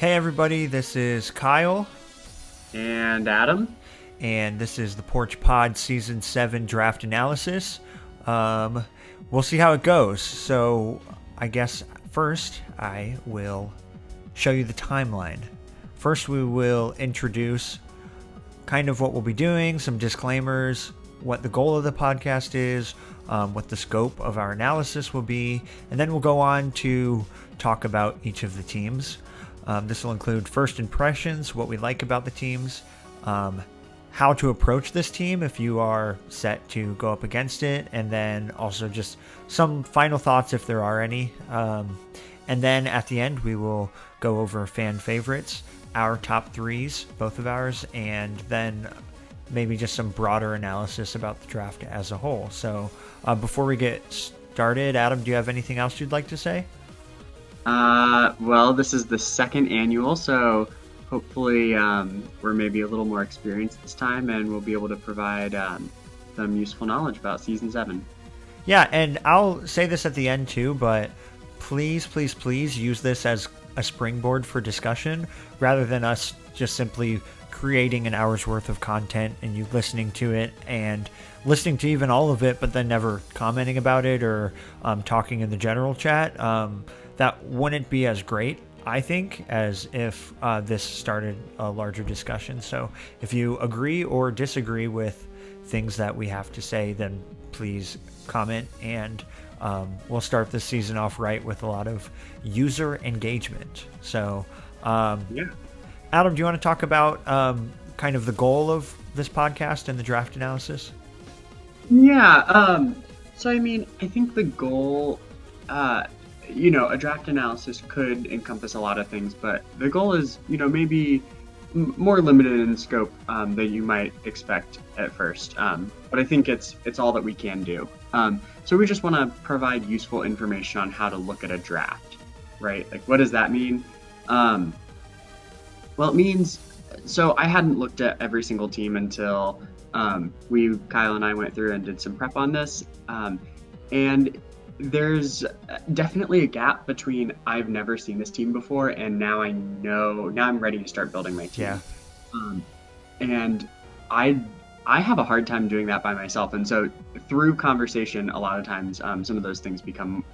Hey everybody, this is Kyle, And Adam? and this is the Porch Pod Season 7 Draft Analysis. Um, we'll see how it goes. So, I guess first I will show you the timeline. First, we will introduce kind of what we'll be doing, some disclaimers, what the goal of the podcast is, what the scope of our analysis will be, and then we'll go on to talk about each of the teams. This will include first impressions, what we like about the teams, how to approach this team if you are set to go up against it, and then also just some final thoughts if there are any. And then at the end, we will go over fan favorites, our top threes, both of ours, and then maybe just some broader analysis about the draft as a whole. So before we get started, Adam, do you have anything else you'd like to say? Well, this is the second annual, so hopefully we're maybe a little more experienced this time and we'll be able to provide some useful knowledge about Season 7. Yeah, and I'll say this at the end too, but please, please, please use this as a springboard for discussion rather than us just simply creating an hour's worth of content and you listening to it and listening to even all of it, but then never commenting about it or talking in the general chat. That wouldn't be as great, I think, as if this started a larger discussion. So if you agree or disagree with things that we have to say, then please comment, and we'll start this season off right with a lot of user engagement. So, Yeah. Adam, do you want to talk about kind of the goal of this podcast and the draft analysis? Yeah, so I think the goal, a draft analysis could encompass a lot of things, but the goal is, maybe more limited in scope than you might expect at first. But I think it's all that we can do. So we just want to provide useful information on how to look at a draft, right? Like, what does that mean? Well, it means, so I hadn't looked at every single team until Kyle and I went through and did some prep on this. And there's definitely a gap between I've never seen this team before and now I'm ready to start building my team. Yeah. And I have a hard time doing that by myself. And so through conversation, a lot of times some of those things become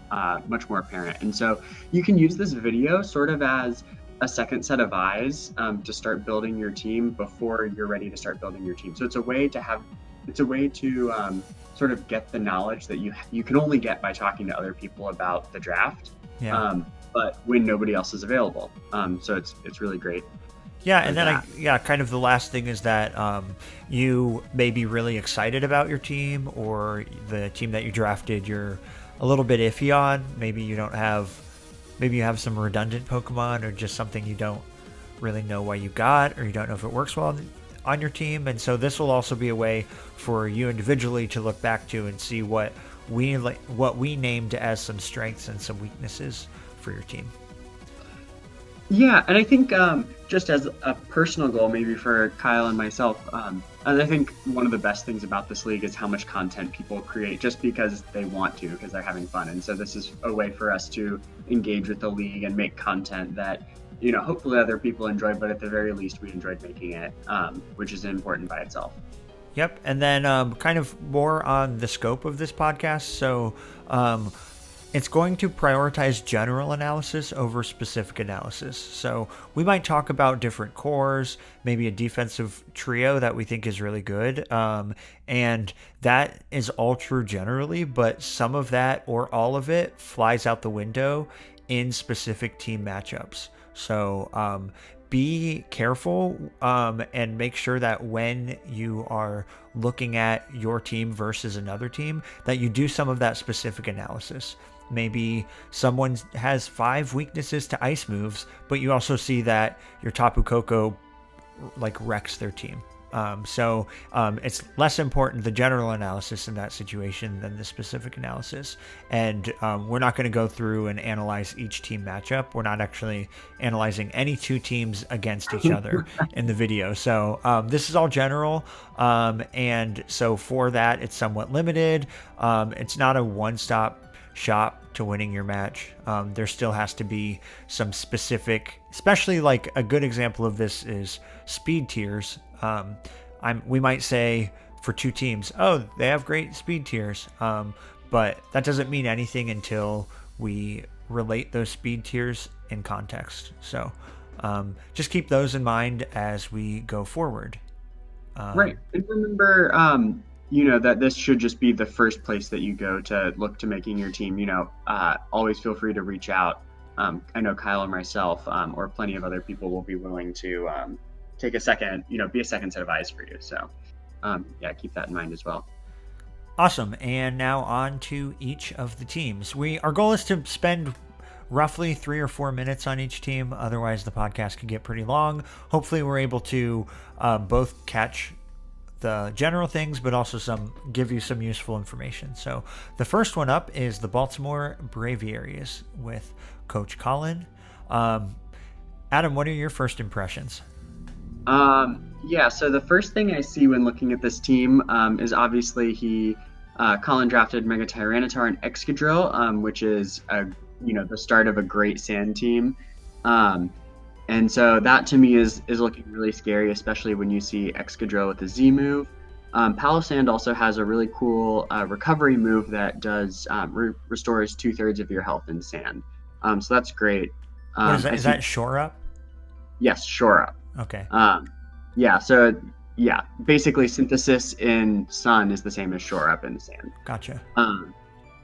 much more apparent. And so you can use this video sort of as a second set of eyes to start building your team before you're ready to start building your team. So it's a way to sort of get the knowledge that you can only get by talking to other people about the draft. Yeah. But when nobody else is available. So it's really great. Yeah, and then kind of the last thing is that you may be really excited about your team, or the team that you drafted you're a little bit iffy on. Maybe you have some redundant Pokemon, or just something you don't really know why you got, or you don't know if it works well on your team. And so this will also be a way for you individually to look back to and see what we named as some strengths and some weaknesses for your team. Yeah, and I think just as a personal goal, maybe for Kyle and myself, and I think one of the best things about this league is how much content people create just because they want to, because they're having fun. And so this is a way for us to engage with the league and make content that, hopefully other people enjoy, but at the very least we enjoyed making it, which is important by itself. Yep, and then kind of more on the scope of this podcast. So it's going to prioritize general analysis over specific analysis. So we might talk about different cores, maybe a defensive trio that we think is really good. And that is all true generally, but some of that or all of it flies out the window in specific team matchups. So be careful and make sure that when you are looking at your team versus another team, that you do some of that specific analysis. Maybe someone has 5 weaknesses to ice moves, but you also see that your Tapu Koko wrecks their team. So it's less important, the general analysis in that situation, than the specific analysis. And we're not going to go through and analyze each team matchup. We're not actually analyzing any two teams against each other in the video. So this is all general. And so for that, it's somewhat limited. It's not a one-stop shot to winning your match. There still has to be some specific, especially like a good example of this is speed tiers. We might say for two teams, oh, they have great speed tiers, but that doesn't mean anything until we relate those speed tiers in context. So just keep those in mind as we go forward. Right. And remember, that this should just be the first place that you go to look to making your team. Always feel free to reach out. I know Kyle and myself, or plenty of other people will be willing to take a second, be a second set of eyes for you. So, keep that in mind as well. Awesome. And now on to each of the teams. Our goal is to spend roughly 3 or 4 minutes on each team. Otherwise, the podcast could get pretty long. Hopefully, we're able to both catch the general things, but also give you some useful information. So the first one up is the Baltimore Braviaries with Coach Colin. Adam, what are your first impressions? So the first thing I see when looking at this team is obviously Colin drafted Mega Tyranitar and Excadrill, which is the start of a great sand team. And so that to me is looking really scary, especially when you see Excadrill with the Z move. Palossand also has a really cool recovery move that does restores 2/3 of your health in sand. So that's great. What is that? Is that Shore Up? Yes, Shore Up. Okay. Basically Synthesis in Sun is the same as Shore Up in sand. Gotcha.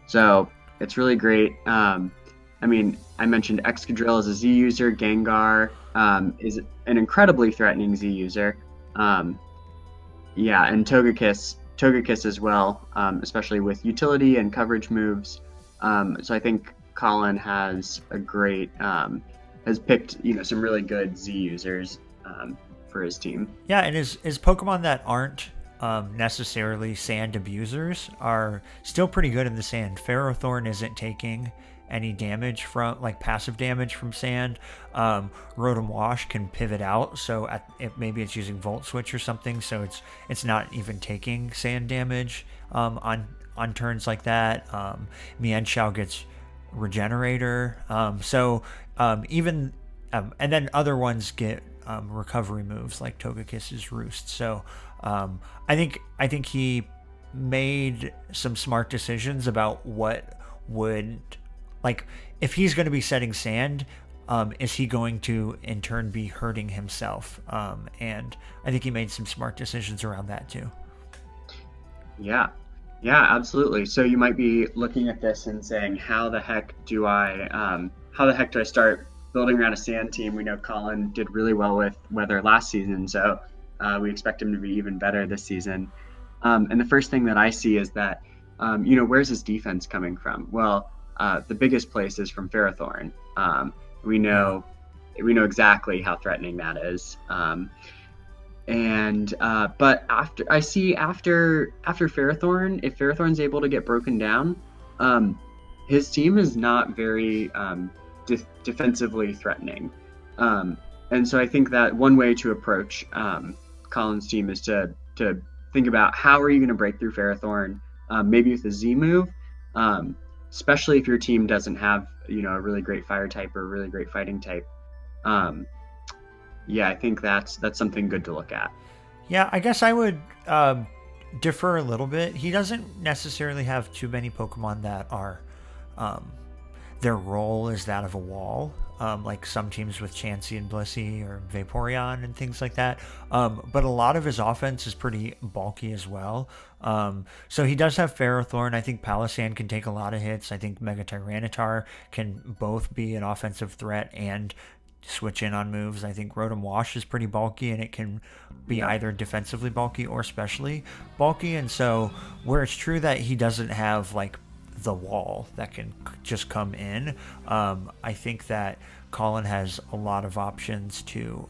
So it's really great. I mentioned Excadrill as a Z user. Gengar is an incredibly threatening Z user. And Togekiss as well, especially with utility and coverage moves. So I think Colin has has picked some really good Z users for his team. Yeah, and his Pokemon that aren't necessarily sand abusers are still pretty good in the sand. Ferrothorn isn't taking any damage from passive damage from sand. Rotom Wash can pivot out, so maybe it's using Volt Switch or something, so it's not even taking sand damage on turns like that. Mienshao gets Regenerator, and then other ones get recovery moves like Togekiss's Roost. So I think he made some smart decisions about what would, if he's going to be setting sand, is he going to in turn be hurting himself? And I think he made some smart decisions around that too. Yeah, absolutely. So you might be looking at this and saying, how the heck do I start building around a sand team? We know Colin did really well with weather last season, so we expect him to be even better this season. And the first thing that I see is that, where's his defense coming from? Well, the biggest place is from Ferrothorn. We know exactly how threatening that is. But after Ferrothorn, if Ferrothorn's able to get broken down, his team is not very defensively threatening. And so I think that one way to approach Colin's team is to think about how are you going to break through Ferrothorn, maybe with a Z move, especially if your team doesn't have a really great fire type or a really great fighting type. I think that's something good to look at. Yeah, I guess I would differ a little bit. He doesn't necessarily have too many Pokemon that are their role is that of a wall, like some teams with Chansey and Blissey or Vaporeon and things like that. But a lot of his offense is pretty bulky as well. So he does have Ferrothorn. I think Palossand can take a lot of hits. I think Mega Tyranitar can both be an offensive threat and switch in on moves. I think Rotom Wash is pretty bulky, and it can be either defensively bulky or specially bulky. And so where it's true that he doesn't have the wall that can just come in, I think that Colin has a lot of options to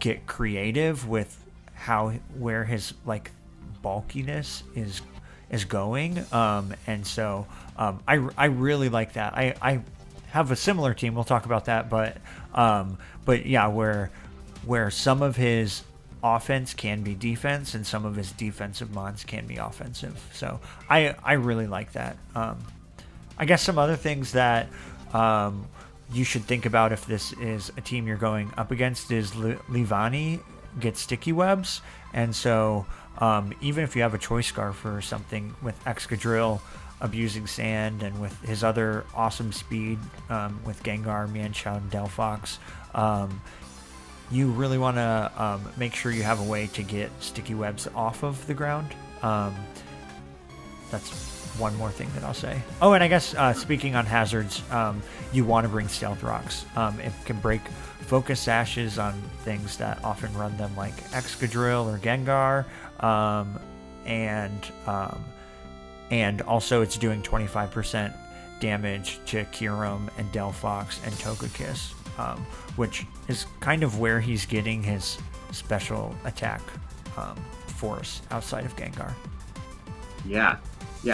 get creative with where his bulkiness is going, and so I really like that. I have a similar team. We'll talk about that, but yeah, where some of his offense can be defense and some of his defensive mons can be offensive. So I really like that. I guess some other things that you should think about if this is a team you're going up against is Livani gets sticky webs, and so even if you have a choice scarf or something with Excadrill abusing sand and with his other awesome speed with Gengar, Mienshao, and Delphox, you really want to make sure you have a way to get sticky webs off of the ground. That's one more thing that I'll say. Oh, and I guess speaking on hazards, you want to bring Stealth Rocks. It can break Focus Sashes on things that often run them, like Excadrill or Gengar, and also it's doing 25% damage to Kyurem and Delphox and Togekiss, which is kind of where he's getting his special attack force outside of Gengar. Yeah.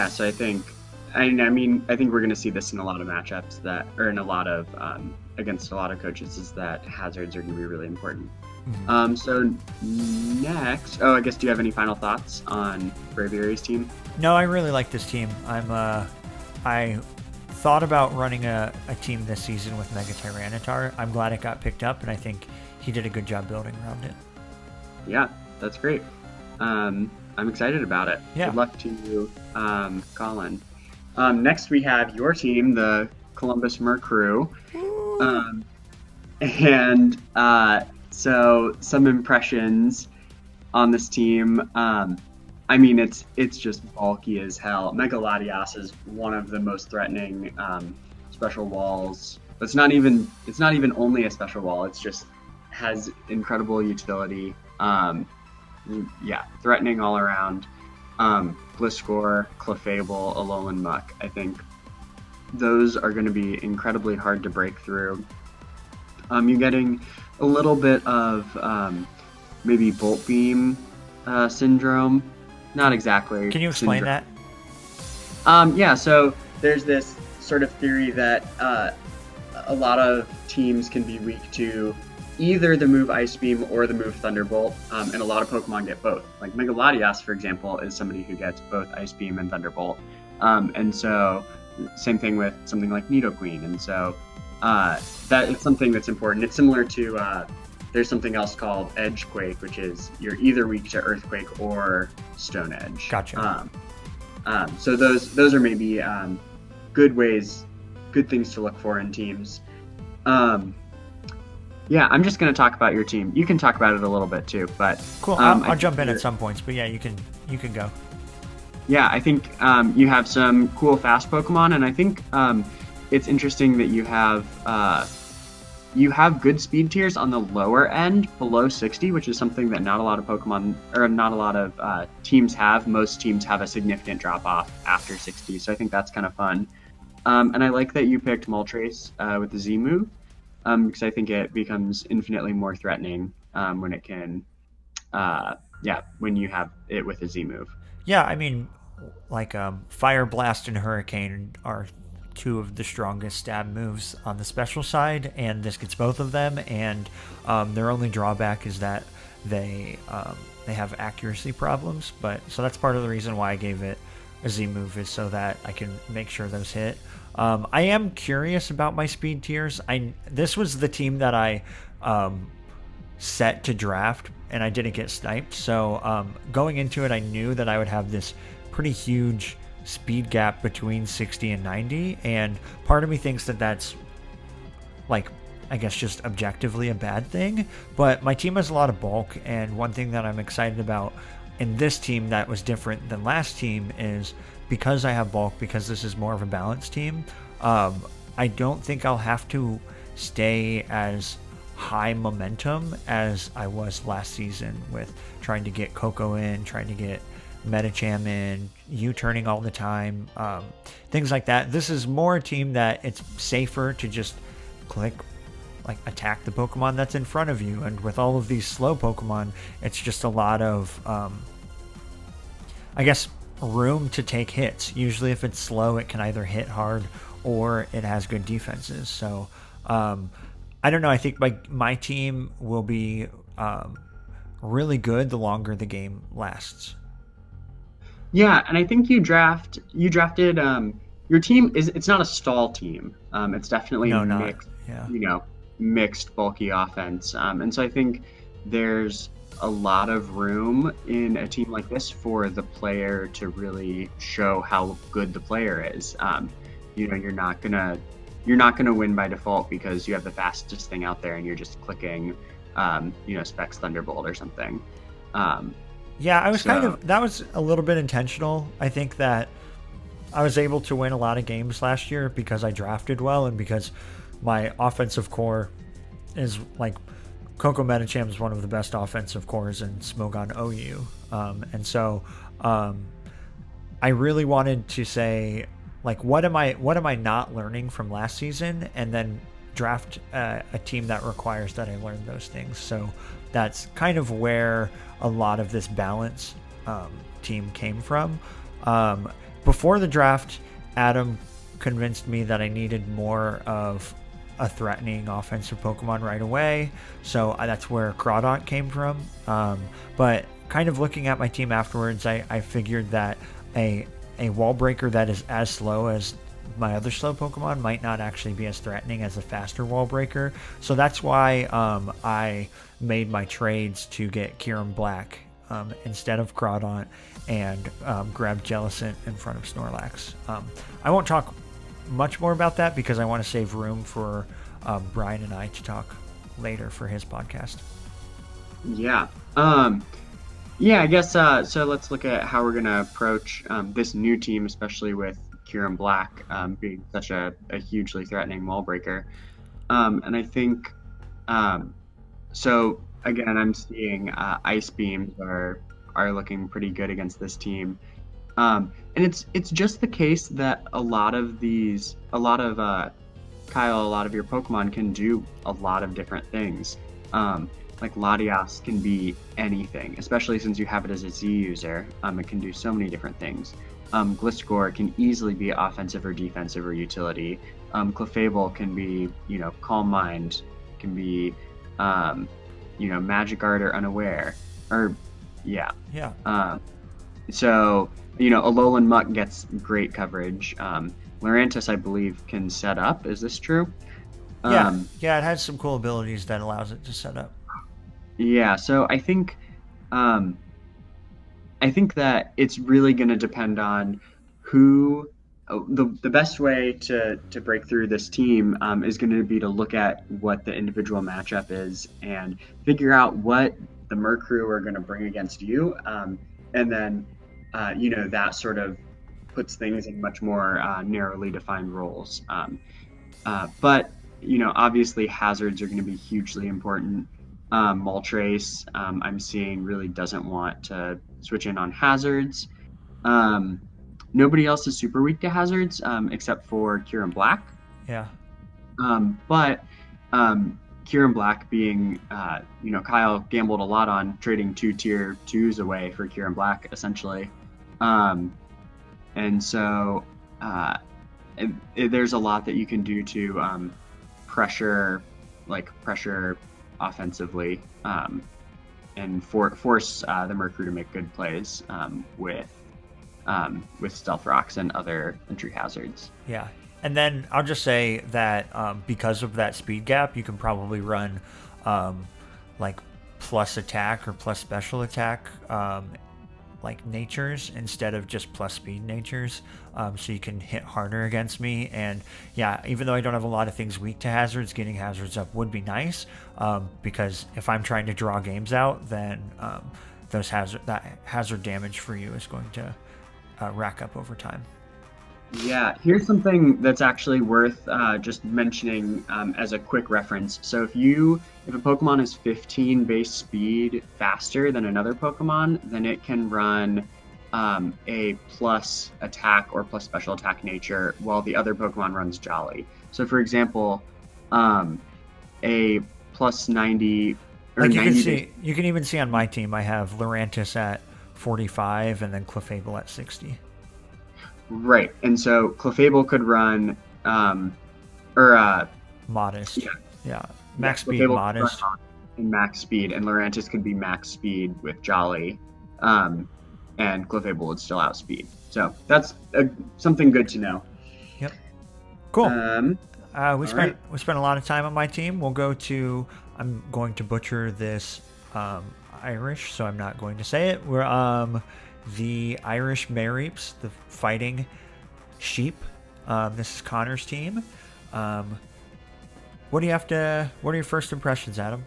So I think we're going to see this in a lot of matchups in a lot of against a lot of coaches, is that hazards are going to be really important. Mm-hmm. So next, I guess, do you have any final thoughts on Braviary's team? No, I really like this team. I thought about running a team this season with Mega Tyranitar. I'm glad it got picked up, and I think he did a good job building around it. Yeah, that's great. I'm excited about it. Yeah. Good luck to you, Colin. Next, we have your team, the Columbus Mercrew. So some impressions on this team. It's just bulky as hell. Mega Latias is one of the most threatening special walls. It's not even only a special wall. It's just has incredible utility. Threatening all around. Gliscor, Clefable, Alolan Muck. I think those are going to be incredibly hard to break through. You're getting a little bit of maybe Bolt Beam syndrome. Not exactly. Can you explain syndrome. that? So there's this sort of theory that a lot of teams can be weak to either the move Ice Beam or the move Thunderbolt, and a lot of Pokemon get both. Like Mega Latias, for example, is somebody who gets both Ice Beam and Thunderbolt. And so same thing with something like Nidoqueen. And so that is something that's important. It's similar to there's something else called Edgequake, which is you're either weak to Earthquake or Stone Edge. Gotcha. So those are maybe good things to look for in teams. I'm just going to talk about your team. You can talk about it a little bit too, but cool. I'll jump in at some points, but yeah, you can go. Yeah, I think you have some cool fast Pokemon, and I think it's interesting that you have good speed tiers on the lower end, below 60, which is something that not a lot of Pokemon or not a lot of teams have. Most teams have a significant drop off after 60, so I think that's kind of fun. And I like that you picked Moltres with the Z move, because I think it becomes infinitely more threatening when it can, when you have it with a Z move. Yeah, I mean, like Fire Blast and Hurricane are two of the strongest stab moves on the special side, and this gets both of them, and their only drawback is that they have accuracy problems, so that's part of the reason why I gave it a Z move, is so that I can make sure those hit. I am curious about my speed tiers. This was the team that I set to draft, and I didn't get sniped, so going into it I knew that I would have this pretty huge speed gap between 60 and 90, and part of me thinks that that's, like, I guess just objectively a bad thing, but my team has a lot of bulk, and one thing that I'm excited about in this team that was different than last team is because I have bulk, because this is more of a balanced team, I don't think I'll have to stay as high momentum as I was last season with trying to get Coco in, trying to get Medicham in, U-turning all the time, things like that. This is more a team that it's safer to just click, like, attack the Pokemon that's in front of you, and with all of these slow Pokemon, it's just a lot of, I guess, room to take hits. Usually if it's slow, it can either hit hard or it has good defenses. So, I don't know, I think my team will be really good the longer the game lasts. Yeah, and I think you drafted your your team it's not a stall team. It's definitely No, not. mixed, Yeah. Mixed bulky offense. And so I think there's a lot of room in a team like this for the player to really show how good the player is. You're not gonna win by default because you have the fastest thing out there and you're just clicking, Specs Thunderbolt or something. Yeah, that was a little bit intentional. I think that I was able to win a lot of games last year because I drafted well and because my offensive core is like Coco Metacham is one of the best offensive cores in Smogon OU. And so I really wanted to say, like, what am I not learning from last season, and then draft a team that requires that I learn those things. So that's kind of where a lot of this balance team came from. Before the draft, Adam convinced me that I needed more of a threatening offensive Pokemon right away. So that's where Crawdaunt came from. But kind of looking at my team afterwards, I figured that a wall breaker that is as slow as my other slow Pokemon might not actually be as threatening as a faster wall breaker. So that's why I made my trades to get Kyurem Black instead of Crawdaunt and grab Jellicent in front of Snorlax. I won't talk much more about that because I want to save room for Brian and I to talk later for his podcast. Yeah. I guess so. Let's look at how we're going to approach this new team, especially with Kyurem Black being such a hugely threatening wall breaker. And I think, so again, I'm seeing Ice Beams are looking pretty good against this team. And it's just the case that a lot of Kyle, a lot of your Pokemon can do a lot of different things. Like Latias can be anything, especially since you have it as a Z user. It can do so many different things. Gliscor can easily be offensive or defensive or utility. Clefable can be, Calm Mind, can be, Magic Guard or Unaware. So, Alolan Muck gets great coverage. Lurantis, I believe, can set up. Is this true? Yeah, it has some cool abilities that allows it to set up. Yeah, so I think that it's really going to depend on who the best way to break through this team is going to be to look at what the individual matchup is and figure out what the Merc crew are going to bring against you, and then that sort of puts things in much more narrowly defined roles. But obviously hazards are going to be hugely important. Moltres, I'm seeing, really doesn't want to switch in on hazards. Nobody else is super weak to hazards except for Kyurem Black. Yeah. But Kyurem Black being, Kyle gambled a lot on trading 2 tier 2s away for Kyurem Black, essentially. And so there's a lot that you can do to pressure offensively and force the Merc crew to make good plays with Stealth Rocks and other entry hazards. Yeah. And then I'll just say that because of that speed gap, you can probably run like plus attack or plus special attack like natures instead of just plus speed natures, so you can hit harder against me. And yeah, even though I don't have a lot of things weak to hazards, getting hazards up would be nice, because if I'm trying to draw games out, then that hazard damage for you is going to rack up over time. Yeah, here's something that's actually worth just mentioning as a quick reference. So if a Pokemon is 15 base speed faster than another Pokemon, then it can run a plus attack or plus special attack nature while the other Pokemon runs Jolly. So for example, a plus 90 or like 90 you can even see on my team, I have Lurantis at 45 and then Clefable at 60. Right, and so Clefable could run, Modest. Yeah. Max speed, Clefable Modest. And max speed, and Lurantis could be max speed with Jolly, and Clefable would still outspeed. So that's something good to know. Cool. Um, We all right. spent a lot of time on my team. We'll go to. I'm going to butcher this Irish, so I'm not going to say it. We're the Irish Mareeps, the fighting sheep. This is Connor's team. Um, what do you have to? What are your first impressions, Adam?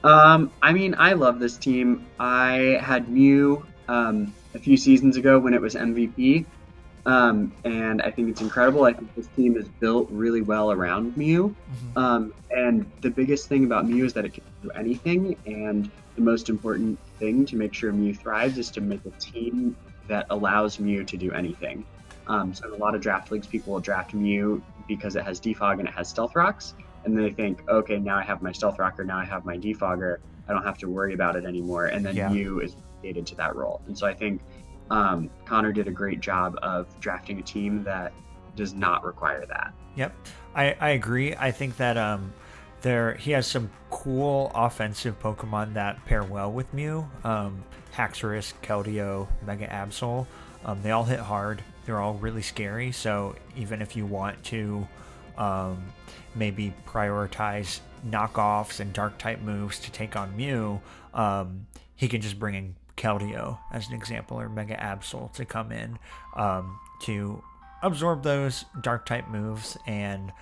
I mean, I love this team. I had Mew a few seasons ago when it was MVP, and I think it's incredible. I think this team is built really well around Mew. Mm-hmm. And the biggest thing about Mew is that it can do anything. And the most important thing to make sure Mew thrives is to make a team that allows Mew to do anything. So in a lot of draft leagues, people will draft Mew because it has Defog and it has Stealth Rocks. And then they think, okay, now I have my Stealth Rocker, now I have my Defogger. I don't have to worry about it anymore. And then Yeah. Mew is relegated to that role. And so I think Connor did a great job of drafting a team that does not require that. Yep, I agree. I think that he has some cool offensive Pokemon that pair well with Mew. Haxorus, Keldeo, Mega Absol. They all hit hard. They're all really scary. So even if you want to maybe prioritize knockoffs and dark type moves to take on Mew, he can just bring in Keldeo as an example, or Mega Absol to come in to absorb those dark type moves and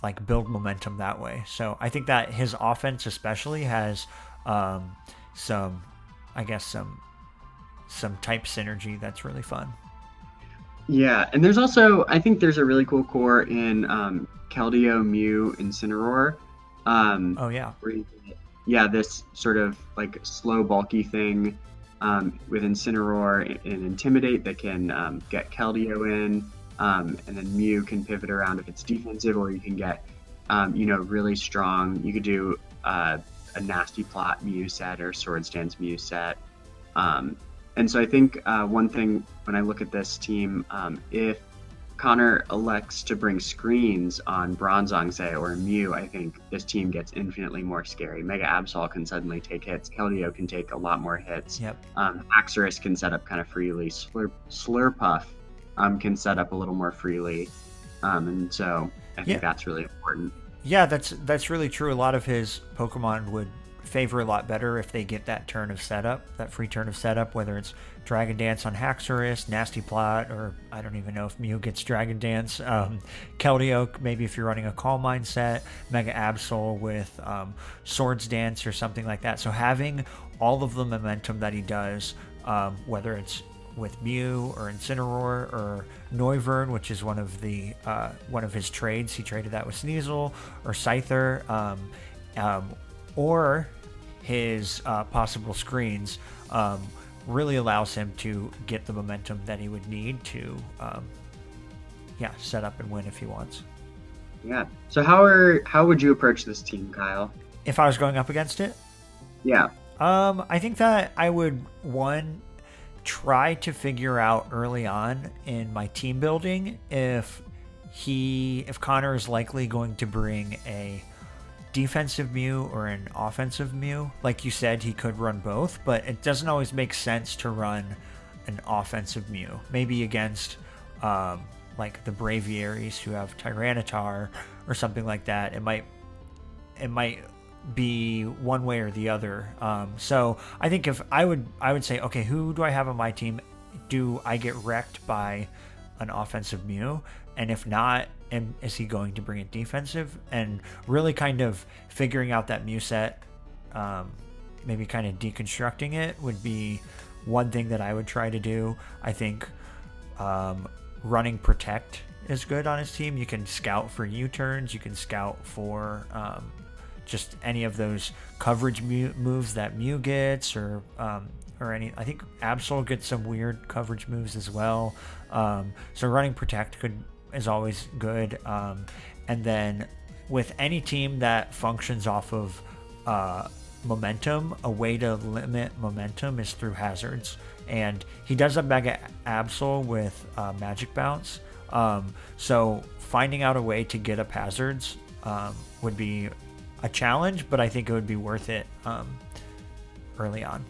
like build momentum that way. So I think that his offense especially has some, I guess some type synergy that's really fun. Yeah, and there's also, I think there's a really cool core in Keldeo, Mew, Incineroar. Oh yeah. Where you get, yeah, this sort of like slow, bulky thing with Incineroar and Intimidate that can get Keldeo in, and then Mew can pivot around if it's defensive, or you can get, really strong. You could do a Nasty Plot Mew set or Swords Dance Mew set. And so I think one thing when I look at this team, if Connor elects to bring screens on Bronzong, say, or Mew, I think this team gets infinitely more scary. Mega Absol can suddenly take hits. Keldeo can take a lot more hits. Yep. Haxorus can set up kind of freely. Slurpuff can set up a little more freely. And so I think that's really important. Yeah, that's really true. A lot of his Pokemon would favor a lot better if they get that turn of setup, that free turn of setup, whether it's Dragon Dance on Haxorus, Nasty Plot, or I don't even know if Mew gets Dragon Dance. Keldeo, maybe if you're running a Calm Mind set, Mega Absol with Swords Dance or something like that. So having all of the momentum that he does, whether it's with Mew or Incineroar or Noivern, which is one of his trades. He traded that with Sneasel or Scyther, or his possible screens, really allows him to get the momentum that he would need to set up and win if he wants. Yeah. So how would you approach this team, Kyle? If I was going up against it? Yeah. I think that I would, try to figure out early on in my team building if Connor is likely going to bring a defensive Mew or an offensive Mew. Like you said, he could run both, but it doesn't always make sense to run an offensive Mew. Maybe against like the Braviaries who have Tyranitar or something like that. It might be one way or the other. So I think if I would say, okay, who do I have on my team? Do I get wrecked by an offensive Mew? And if not, is he going to bring it defensive? And really kind of figuring out that Mew set, maybe kind of deconstructing it would be one thing that I would try to do. I think running Protect is good on his team. You can scout for U-turns. You can scout for just any of those coverage moves that Mew gets, or any. I think Absol gets some weird coverage moves as well. So running Protect is always good. And then with any team that functions off of momentum, a way to limit momentum is through hazards. And he does have Mega Absol with Magic Bounce. So finding out a way to get up hazards would be a challenge, but I think it would be worth it early on.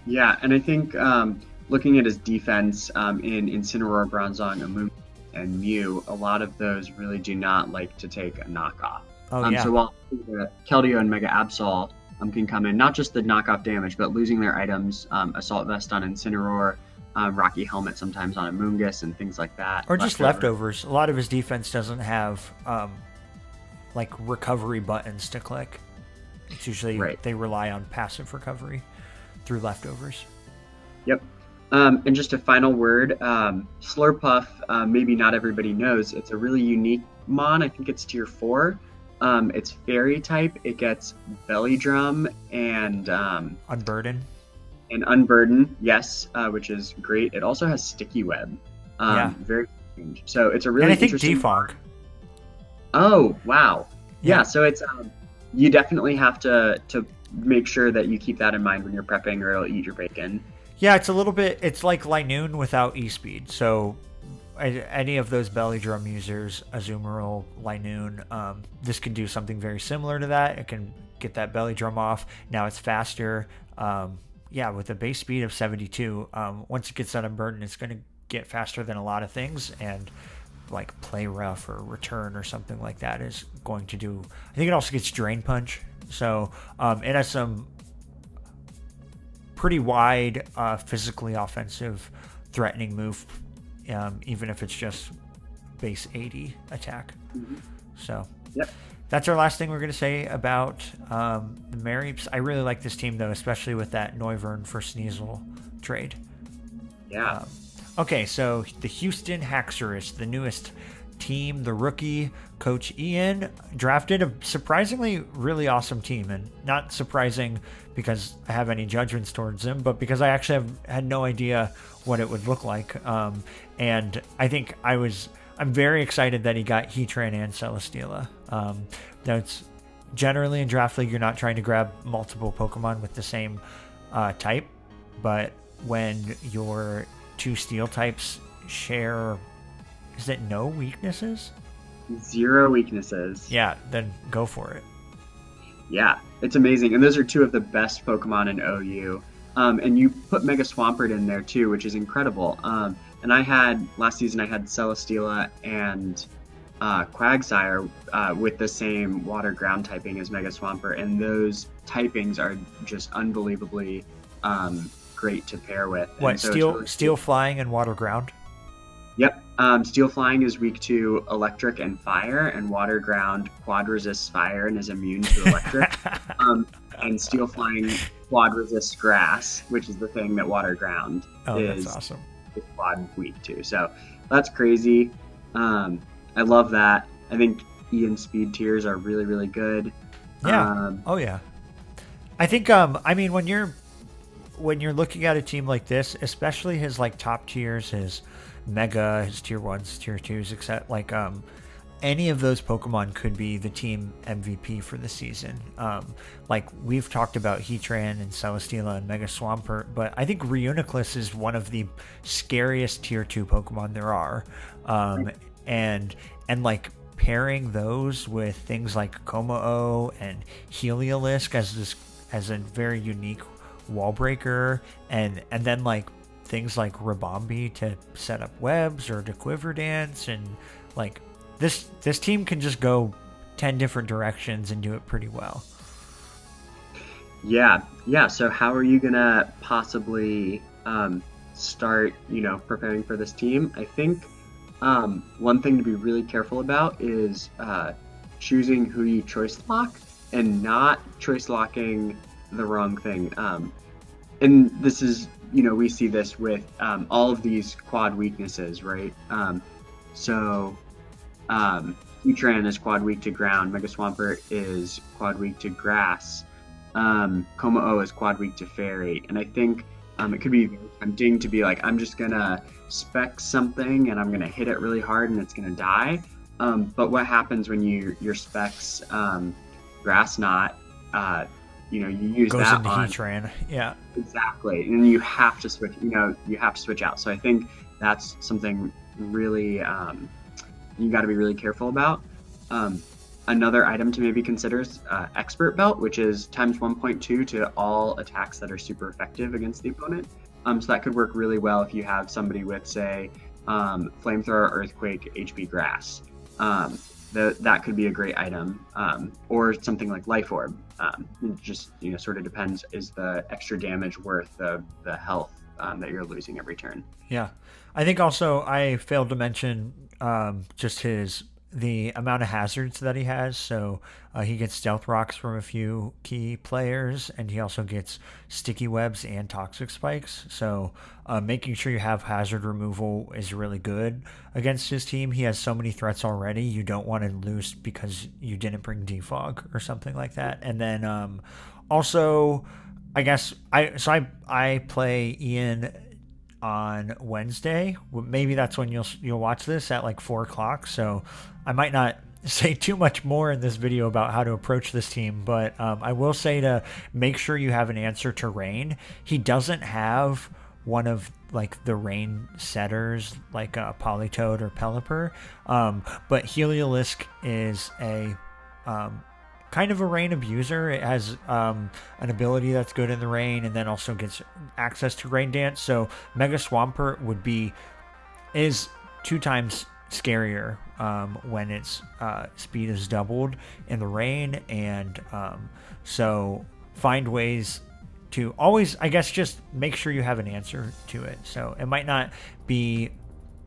Yeah, and I think looking at his defense in Incineroar, Bronzong, and Mew, a lot of those really do not like to take a knockoff. Oh, yeah. So while the Keldeo and Mega Absol can come in, not just the knockoff damage, but losing their items, Assault Vest on Incineroar, Rocky Helmet sometimes on Amoonguss, and things like that. Or just leftovers. A lot of his defense doesn't have like recovery buttons to click. It's usually they rely on passive recovery through leftovers. Yep. And just a final word, Slurpuff, maybe not everybody knows, it's a really unique mon. I think it's tier 4. It's fairy type. It gets Belly Drum and Unburden. And Unburden, yes, which is great. It also has Sticky Web. Very strange. So it's a really interesting. And I think Defog. Oh, wow. Yeah, so it's you definitely have to make sure that you keep that in mind when you're prepping, or it'll eat your bacon. Yeah, it's a little bit, it's like Linoon without E-Speed. So any of those Belly Drum users, Azumarill, Linoon, this can do something very similar to that. It can get that Belly Drum off. Now it's faster. With a base speed of 72, once it gets that Unburden, it's going to get faster than a lot of things, and like Play Rough or Return or something like that is going to do. I think it also gets Drain Punch, so it has some pretty wide, physically offensive, threatening move, even if it's just base 80 attack. Mm-hmm. So yep. That's our last thing we're going to say about the Mareeps. I really like this team, though, especially with that Noivern for Sneasel trade. Yeah. Okay, so the Houston Haxorus, the newest team, the rookie coach Ian drafted a surprisingly really awesome team, and not surprising because I have any judgments towards him, but because I actually had no idea what it would look like. And I think I'm very excited that he got Heatran and Celesteela. That's generally in Draft League, you're not trying to grab multiple Pokemon with the same type, but when your two Steel types share, is it no weaknesses? 0 weaknesses. Yeah, then go for it. Yeah, it's amazing. And those are 2 of the best Pokemon in OU. And you put Mega Swampert in there too, which is incredible. And last season I had Celesteela and Quagsire with the same water ground typing as Mega Swampert, and those typings are just unbelievably great to pair with. What, so steel flying and water ground? Yep. Steel flying is weak to electric and fire, and water ground quad resists fire and is immune to electric. And steel flying quad resists grass, which is the thing that water ground is. That's awesome. Quad weak to. So that's crazy. I love that. I think Ian speed tiers are really, really good. Yeah. I think when you're looking at a team like this, especially his like top tiers, his Mega, his tier 1s, tier 2s, except like any of those Pokemon could be the team MVP for the season. Like we've talked about Heatran and Celesteela and Mega Swampert, but I think Reuniclus is one of the scariest tier 2 Pokemon there are. And like pairing those with things like Kommo-o and Heliolisk as a very unique wall breaker, and then like things like Ribombee to set up webs, or to Quiver Dance, and like this team can just go 10 different directions and do it pretty well. Yeah. So how are you gonna possibly start, preparing for this team? I think one thing to be really careful about is choosing who you choice lock and not choice locking the wrong thing. And this is, we see this with all of these quad weaknesses, right? Heatran is quad weak to ground, Mega Swampert is quad weak to grass, Kommo-o is quad weak to fairy, and I think it could be very tempting to be like, I'm just gonna spec something and I'm gonna hit it really hard and it's gonna die. But what happens when your specs Grass Knot, you use goes that into on Heatran. Yeah, exactly, and you have to switch. You have to switch out. So I think that's something really you got to be really careful about. Another item to maybe consider is Expert Belt, which is times 1.2 to all attacks that are super effective against the opponent. So that could work really well if you have somebody with, say, Flamethrower, Earthquake, HP Grass. That could be a great item, or something like Life Orb. It just sort of depends. Is the extra damage worth the health that you're losing every turn? Yeah, I think also I failed to mention just the amount of hazards that he has. So he gets stealth rocks from a few key players, and he also gets sticky webs and toxic spikes. So making sure you have hazard removal is really good against his team. He has so many threats already. You don't want to lose because you didn't bring defog or something like that. And then also, I guess I play Ian on Wednesday. Maybe that's when you'll watch this at like 4:00. So I might not say too much more in this video about how to approach this team, but I will say to make sure you have an answer to Rain. He doesn't have one of like the Rain setters like Politoed or Pelipper, but Heliolisk is a kind of a Rain abuser. It has an ability that's good in the Rain, and then also gets access to Rain Dance. So Mega Swampert is 2 times scarier when its speed is doubled in the Rain, and so find ways to always, I guess, just make sure you have an answer to it. So it might not be,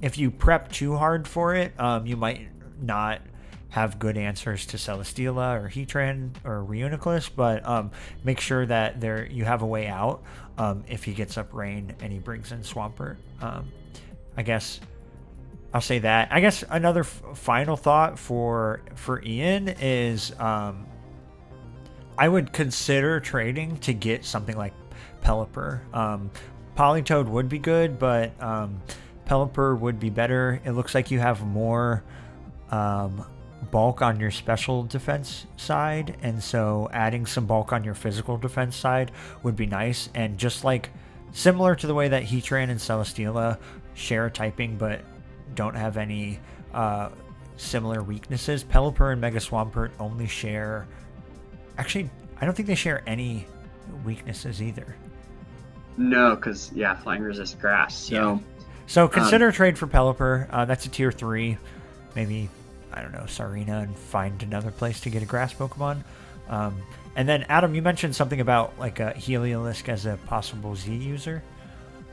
if you prep too hard for it, you might not have good answers to Celesteela or Heatran or Reuniclus, but make sure that you have a way out if he gets up Rain and he brings in Swampert. I guess I'll say that. I guess another final thought for Ian is I would consider trading to get something like Pelipper. Politoed would be good, but Pelipper would be better. It looks like you have more bulk on your special defense side, and so adding some bulk on your physical defense side would be nice. And just like similar to the way that Heatran and Celesteela share typing but don't have any similar weaknesses, Pelipper and Mega Swampert only share, actually I don't think they share any weaknesses either. No, because flying resist grass. So consider a trade for Pelipper. That's a tier 3. Maybe, I don't know, Sarina, and find another place to get a grass Pokemon. And then Adam, you mentioned something about like a Heliolisk as a possible Z user.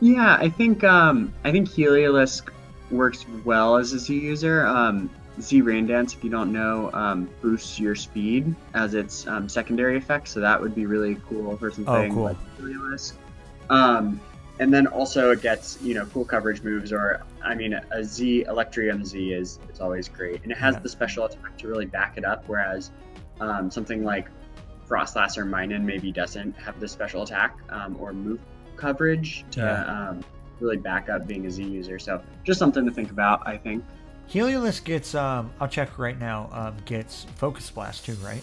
Yeah, I think Heliolisk works well as a Z user. Z Rain Dance, if you don't know, boosts your speed as its secondary effect, so that would be really cool for something like Heliolisk. And then also it gets cool coverage moves, or I mean a Z Electrium Z is always great, and it has the special attack to really back it up, whereas something like Frostlass or Minun maybe doesn't have the special attack or move coverage to really back up being a Z user. So just something to think about, I think. Heliolisk gets, I'll check right now, gets Focus Blast too, right?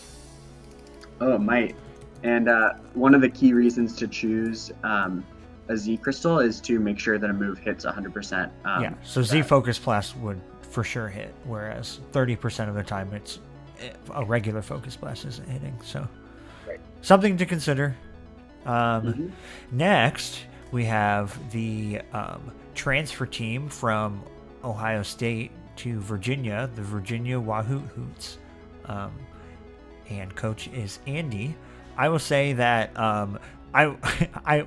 Oh, it might. And one of the key reasons to choose a Z Crystal is to make sure that a move hits 100%. So Z Focus Blast would for sure hit, whereas 30% of the time a regular Focus Blast isn't hitting. So something to consider. Next, we have the transfer team from Ohio State to Virginia, the Virginia Wahoo Hoots, and coach is Andy. I will say that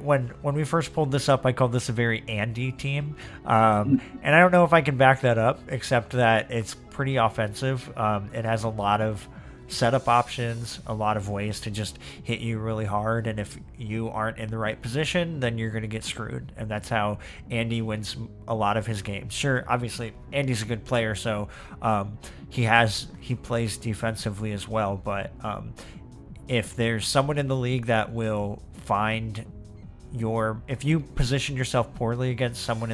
when we first pulled this up, I called this a very Andy team, and I don't know if I can back that up, except that it's pretty offensive. It has a lot of setup options, a lot of ways to just hit you really hard, and if you aren't in the right position, then you're going to get screwed, and that's how Andy wins a lot of his games. Sure, obviously Andy's a good player, so he plays defensively as well, but if there's someone in the league that will find if you position yourself poorly against someone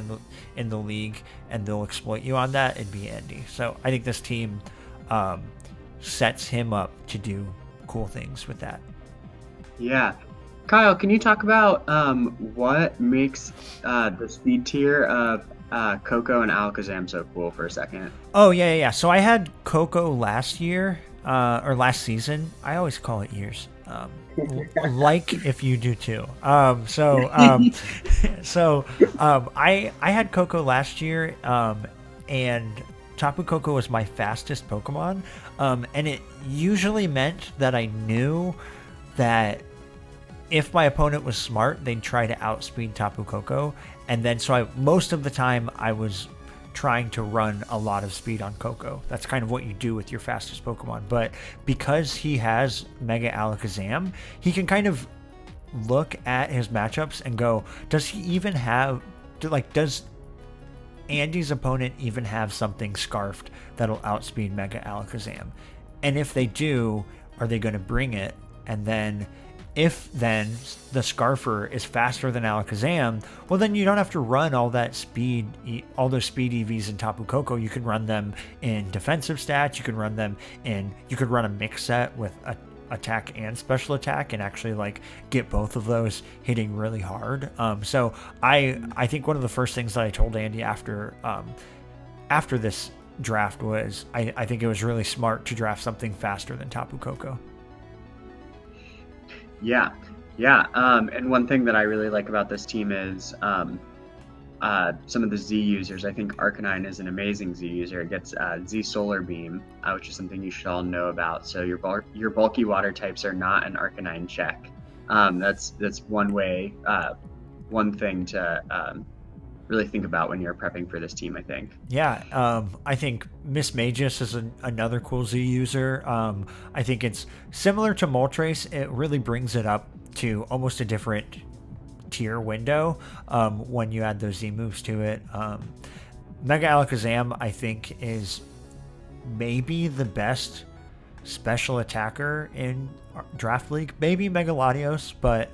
in the league and they'll exploit you on that, it'd be Andy. So I think this team sets him up to do cool things with that. Yeah. Kyle, can you talk about what makes the speed tier of Coco and Alakazam so cool for a second? Oh, yeah. So I had Coco last year, or last season. I always call it years. Like if you do too. I had Coco last year, and Tapu Koko was my fastest Pokemon, and it usually meant that I knew that if my opponent was smart, they'd try to outspeed Tapu Koko, and then most of the time I was trying to run a lot of speed on Koko. That's kind of what you do with your fastest Pokemon. But because he has Mega Alakazam, he can kind of look at his matchups and go, does he even have, does Andy's opponent even have something Scarfed that'll outspeed Mega Alakazam? And if they do, are they going to bring it? And then if then the Scarfer is faster than Alakazam, well then you don't have to run all those speed EVs in Tapu Koko. You can run them in defensive stats. You can run a mix set with attack and special attack, and actually get both of those hitting really hard. So I think one of the first things that I told Andy after this draft was I think it was really smart to draft something faster than Tapu Koko. Yeah. And one thing that I really like about this team is some of the Z users. I think Arcanine is an amazing Z user. It gets Z Solar Beam, which is something you should all know about. So your bulky water types are not an Arcanine check. That's one thing to really think about when you're prepping for this team, I think. Yeah, I think Miss Magus is another cool Z user. I think it's similar to Moltres. It really brings it up to almost a different tier window when you add those Z moves to it. Mega Alakazam, I think, is maybe the best special attacker in Draft League. Maybe Mega Latios, but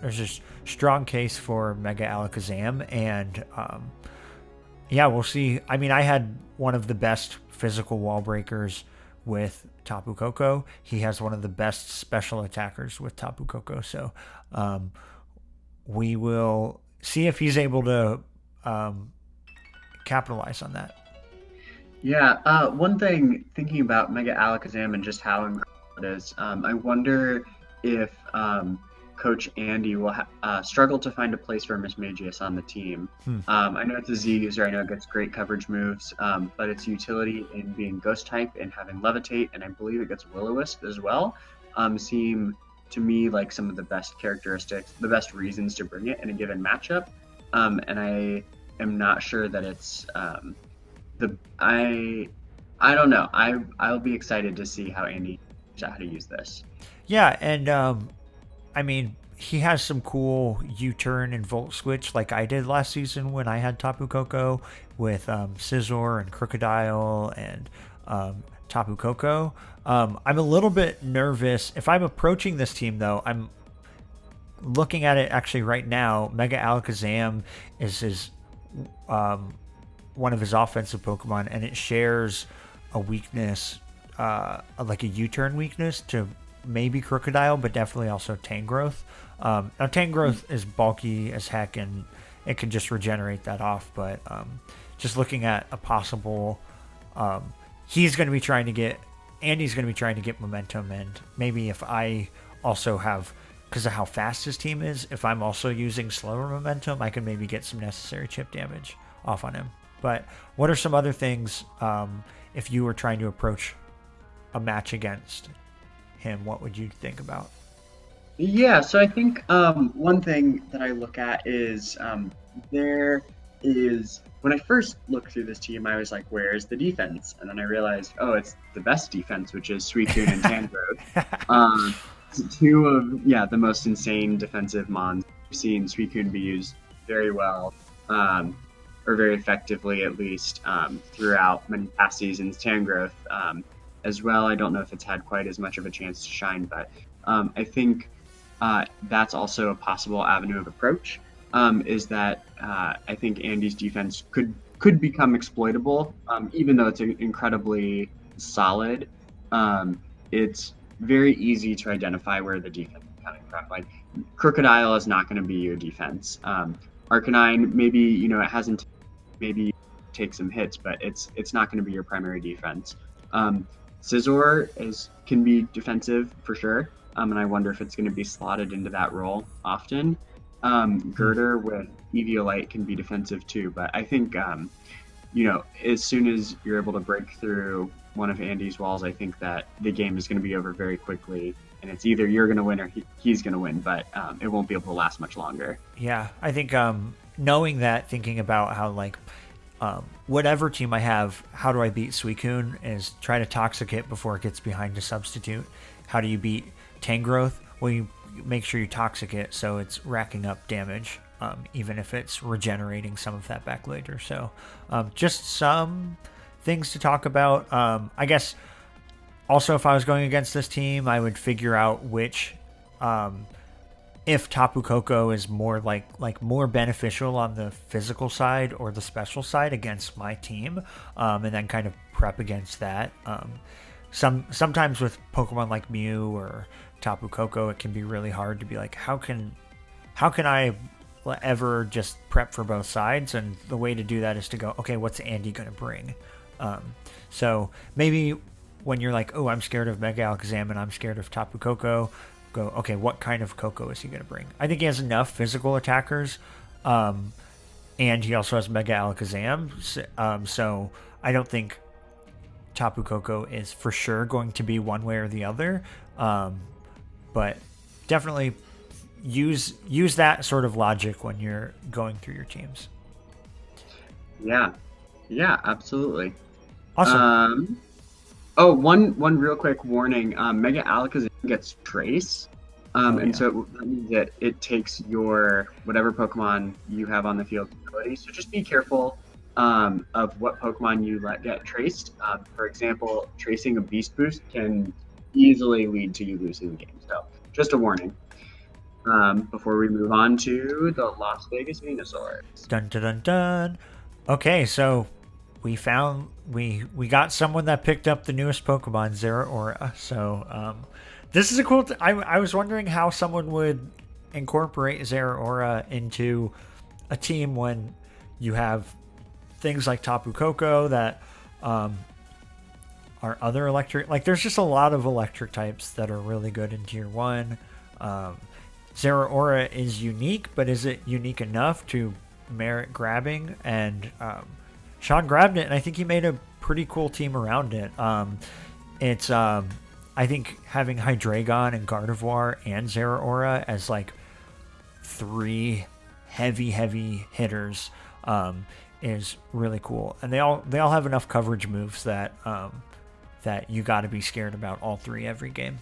there's a strong case for Mega Alakazam, and we'll see. I mean, I had one of the best physical wall breakers with Tapu Koko. He has one of the best special attackers with Tapu Koko, so we will see if he's able to capitalize on that. Yeah, one thing, thinking about Mega Alakazam and just how incredible it is, I wonder if Coach Andy will struggle to find a place for Miss Magius on the team. I know it's a Z user, I know it gets great coverage moves, but its utility in being Ghost type and having Levitate, and I believe it gets Will-O-Wisp as well, seem to me like some of the best characteristics, the best reasons to bring it in a given matchup, and I am not sure that it's I don't know. I'll be excited to see how Andy knows how to use this. Yeah, and I mean, he has some cool U-turn and Volt Switch like I did last season when I had Tapu Koko with Scizor and Crocodile and Tapu Koko. I'm a little bit nervous. If I'm approaching this team, though, I'm looking at it actually right now. Mega Alakazam is his one of his offensive Pokemon, and it shares a weakness, like a U-turn weakness to maybe Crocodile, but definitely also Tangrowth. Now Tangrowth is bulky as heck, and it can just regenerate that off, but just looking at a possible, Andy's going to be trying to get momentum, and maybe if I also have, because of how fast his team is, if I'm also using slower momentum, I can maybe get some necessary chip damage off on him. But what are some other things, if you were trying to approach a match against him, what would you think about? Yeah, so I think one thing that I look at is when I first looked through this team, I was like, where's the defense? And then I realized, it's the best defense, which is Suicune and Tangrowth. Two of the most insane defensive mons. We've seen Suicune be used very well, or very effectively at least, throughout many past seasons. Tangrowth as well. I don't know if it's had quite as much of a chance to shine, but I think that's also a possible avenue of approach. Is that I think Andy's defense could become exploitable, even though it's incredibly solid. It's very easy to identify where the defense is coming from. Like Crocodile is not going to be your defense. Arcanine, maybe it hasn't, maybe take some hits, but it's not going to be your primary defense. Scizor can be defensive for sure. and I wonder if it's going to be slotted into that role often. Girder with Eviolite can be defensive too, but I think as soon as you're able to break through one of Andy's walls, I think that the game is going to be over very quickly, and it's either you're going to win or he's going to win, but it won't be able to last much longer. Yeah, I think knowing that, thinking about how whatever team I have, how do I beat Suicune is try to Toxic it before it gets behind a substitute. How do you beat Tangrowth? Well, you make sure you Toxic it so it's racking up damage, even if it's regenerating some of that back later. So just some things to talk about. I guess also if I was going against this team, I would figure out which... if Tapu Koko is more more beneficial on the physical side or the special side against my team, and then kind of prep against that. Sometimes with Pokemon like Mew or Tapu Koko, it can be really hard to be like, how can I ever just prep for both sides? And the way to do that is to go, okay, what's Andy gonna bring? So maybe when you're like, oh, I'm scared of Mega Alakazam and I'm scared of Tapu Koko, go, okay, what kind of Koko is he going to bring? I think he has enough physical attackers, and he also has Mega Alakazam, so I don't think Tapu Koko is for sure going to be one way or the other, but definitely use that sort of logic when you're going through your teams. Yeah, absolutely. Awesome. One real quick warning. Mega Alakazam gets Trace. So that means that it takes your whatever Pokemon you have on the field ability. So just be careful of what Pokemon you let get traced. For example, tracing a Beast Boost can easily lead to you losing the game. So just a warning. Before we move on to the Las Vegas Venusaur. Dun dun dun dun. Okay, so we got someone that picked up the newest Pokemon, Zeraora. So this is a cool... I was wondering how someone would incorporate Zeraora into a team when you have things like Tapu Koko that are other electric... there's just a lot of electric types that are really good in Tier 1. Zeraora is unique, but is it unique enough to merit grabbing? And... Sean grabbed it, and I think he made a pretty cool team around it. It's I think having Hydreigon and Gardevoir and Zeraora as three heavy hitters is really cool, and they all have enough coverage moves that that you got to be scared about all three every game.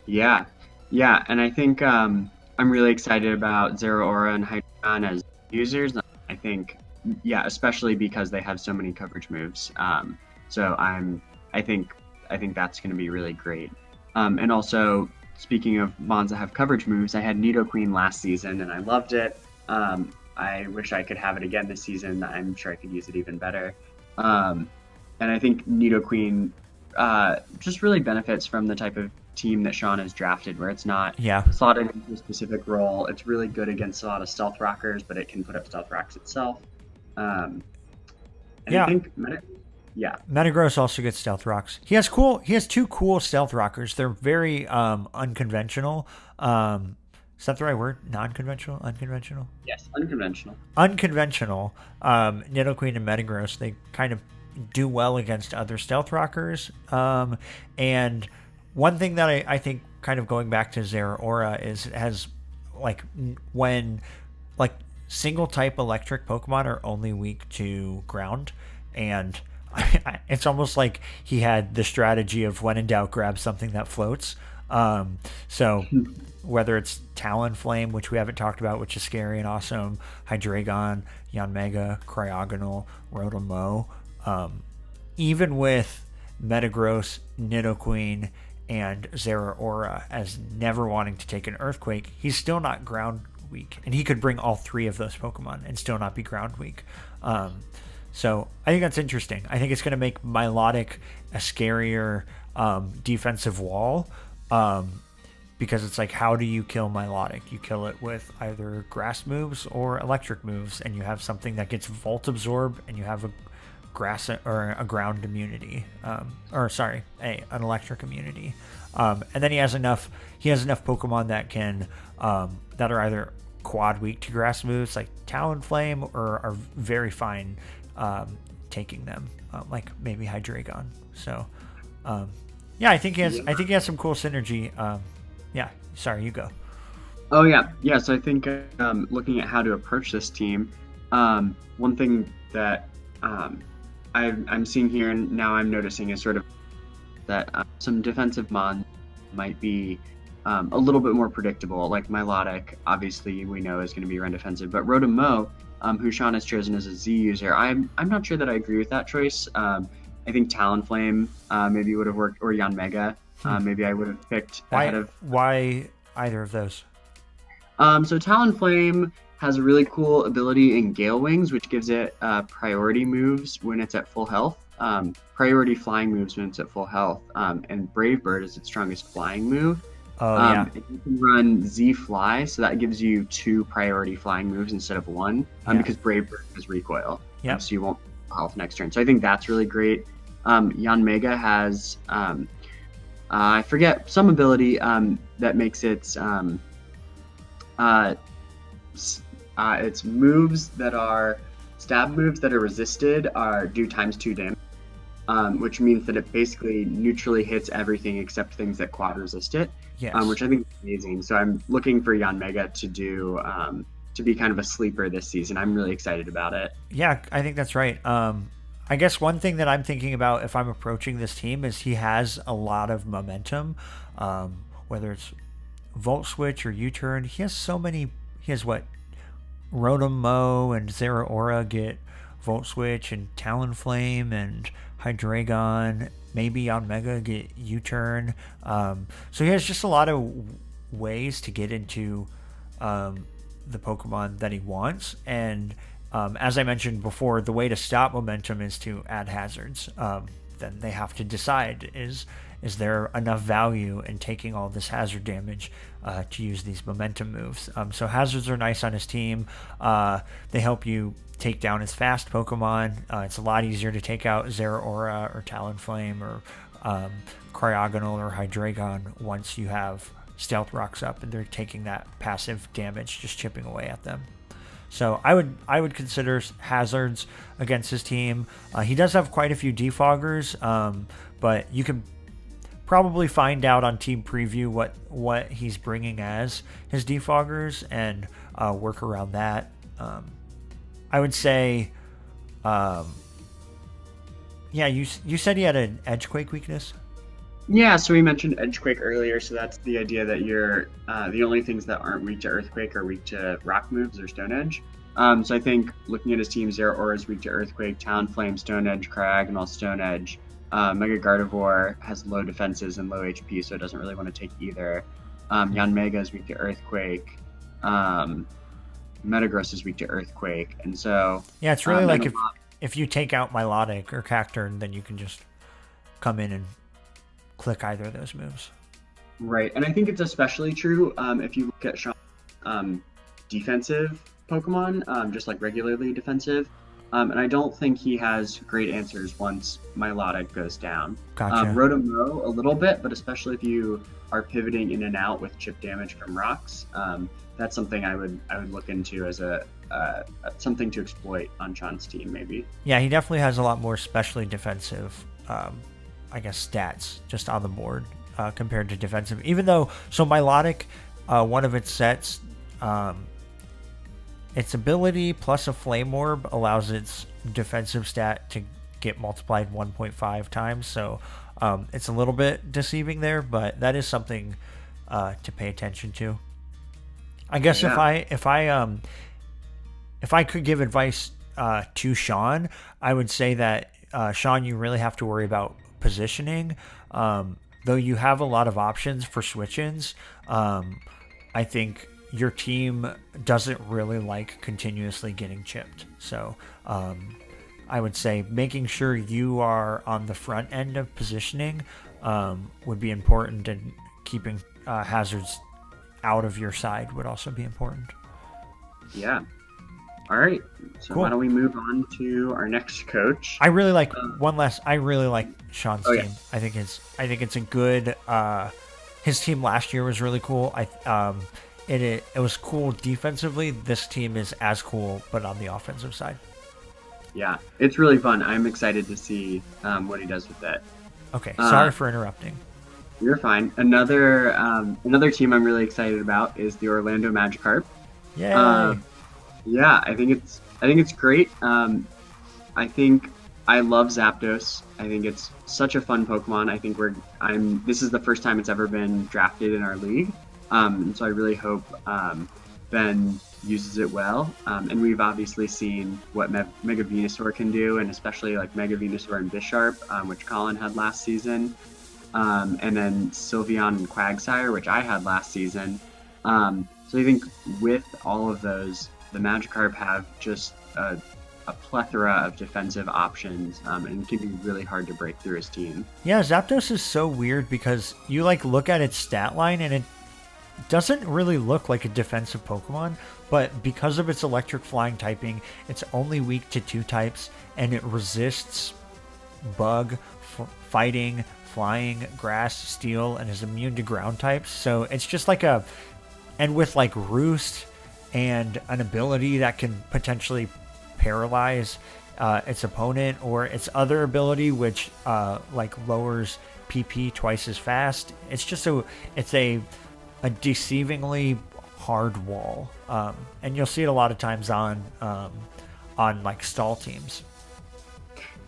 Yeah, and I think I'm really excited about Zeraora and Hydreigon as users. I think. Yeah, especially because they have so many coverage moves. So I think that's going to be really great. And also, speaking of mons that have coverage moves, I had Nidoqueen last season and I loved it. I wish I could have it again this season. I'm sure I could use it even better. And I think Nidoqueen just really benefits from the type of team that Sean has drafted, where it's not slotted into a specific role. It's really good against a lot of Stealth Rockers, but it can put up Stealth Rocks itself. I think Metagross also gets Stealth Rocks. He has two cool Stealth Rockers. They're very unconventional. Is that the right word? Non-conventional? Unconventional? Yes, unconventional. Unconventional. Nidoqueen and Metagross, they kind of do well against other Stealth Rockers. And one thing that I think, kind of going back to Zeraora, is it has when single type electric Pokemon are only weak to ground, and it's almost like he had the strategy of when in doubt grab something that floats. So whether it's Talonflame, which we haven't talked about, which is scary and awesome, Hydreigon, Yanmega, Cryogonal, Rotom-Mow, even with Metagross, Nidoqueen, and Zeraora as never wanting to take an Earthquake, he's still not ground weak, and he could bring all three of those Pokemon and still not be ground weak. So I think that's interesting. I think it's going to make Milotic a scarier defensive wall, because it's how do you kill Milotic? You kill it with either grass moves or electric moves, and you have something that gets Volt Absorb, and you have grass or a ground immunity, an electric immunity. And then he has enough Pokemon that can that are either quad weak to grass moves like Talonflame or are very fine taking them, like maybe Hydreigon. So yeah, I think he has some cool synergy. Yeah, sorry, you go. Oh yeah. So I think looking at how to approach this team, one thing that I'm seeing here and now I'm noticing is sort of that some defensive mon might be a little bit more predictable. Like Milotic, obviously we know is going to be run defensive, but Rotom-Mow, who Sean has chosen as a Z user, I'm not sure that I agree with that choice. I think Talonflame maybe would have worked, or Yanmega. Maybe I would have picked ahead of. Why either of those? So Talonflame has a really cool ability in Gale Wings, which gives it priority moves when it's at full health. Priority flying moves when it's at full health. And Brave Bird is its strongest flying move. Oh, yeah. You can run Z Fly, so that gives you 2 priority flying moves instead of 1, because Brave Bird has recoil. Yep. So you won't health next turn. So I think that's really great. Yanmega has, I forget, some ability that makes its moves that are stab moves that are resisted do ×2 damage, which means that it basically neutrally hits everything except things that quad resist it. Yes. Which I think is amazing. So I'm looking for Yanmega to be kind of a sleeper this season. I'm really excited about it. Yeah, I think that's right. I guess one thing that I'm thinking about if I'm approaching this team is he has a lot of momentum, whether it's Volt Switch or U-Turn. He has what? Rotom-Mow and Zeraora get Volt Switch, and Talonflame and Hydreigon, maybe Yanmega get U-Turn. So he has just a lot of ways to get into the Pokemon that he wants. And as I mentioned before, the way to stop momentum is to add hazards. Then they have to decide, is there enough value in taking all this hazard damage to use these momentum moves? So hazards are nice on his team. They help you take down his fast Pokemon. It's a lot easier to take out Zeraora or Talonflame or Cryogonal or Hydreigon once you have Stealth Rocks up and they're taking that passive damage, just chipping away at them. So I would consider hazards against his team. He does have quite a few defoggers, but you can probably find out on Team Preview what he's bringing as his defoggers and work around that. I would say, you said he had an Edgequake weakness? Yeah, so we mentioned Edgequake earlier, so that's the idea that you're the only things that aren't weak to Earthquake are weak to rock moves or Stone Edge. So I think looking at his team, Zeraora is weak to Earthquake, Talonflame, Stone Edge, Cryogonal, Stone Edge. Mega Gardevoir has low defenses and low HP, so it doesn't really want to take either. Yanmega is weak to Earthquake. Metagross is weak to Earthquake, and so yeah, it's really like if you take out Milotic or Cacturne, then you can just come in and click either of those moves. Right, and I think it's especially true if you look at Sean's defensive Pokemon, just like regularly defensive. And I don't think he has great answers once Milotic goes down. Gotcha. Rotom-Mow a little bit, but especially if you are pivoting in and out with chip damage from rocks, that's something I would look into as a something to exploit on Sean's team, maybe. Yeah, he definitely has a lot more specially defensive, stats just on the board compared to defensive. Even though, so Milotic, one of its sets, its ability plus a Flame Orb allows its defensive stat to get multiplied 1.5 times. So it's a little bit deceiving there, but that is something to pay attention to. I guess if I could give advice to Sean, I would say that Sean, you really have to worry about positioning. Though you have a lot of options for switch-ins, I think your team doesn't really like continuously getting chipped. So I would say making sure you are on the front end of positioning would be important, and keeping hazards out of your side would also be important. Yeah. All right. So Cool. why don't we move on to our next coach? I really like I really like Sean's Oh, yeah. team. I think it's a good. His team last year was really cool. It was cool defensively. This team is as cool, but on the offensive side. Yeah, it's really fun. I'm excited to see what he does with it. Okay, sorry for interrupting. You're fine. Another team I'm really excited about is the Orlando Magikarp. Yay! Yeah, I think it's great. I think I love Zapdos. I think it's such a fun Pokemon. I think this is the first time it's ever been drafted in our league. And so I really hope Ben uses it well. And we've obviously seen what Mega Venusaur can do, and especially like Mega Venusaur and Bisharp, which Colin had last season. And then Sylveon and Quagsire, which I had last season. So I think with all of those, the Magikarp have just a plethora of defensive options, and it can be really hard to break through his team. Yeah, Zapdos is so weird because you like look at its stat line and it doesn't really look like a defensive Pokemon, but because of its electric flying typing, it's only weak to 2 types, and it resists bug, fighting, flying, grass, steel, and is immune to ground types. So it's just like and with like Roost and an ability that can potentially paralyze its opponent, or its other ability which like lowers PP twice as fast. It's a deceivingly hard wall, and you'll see it a lot of times on like stall teams.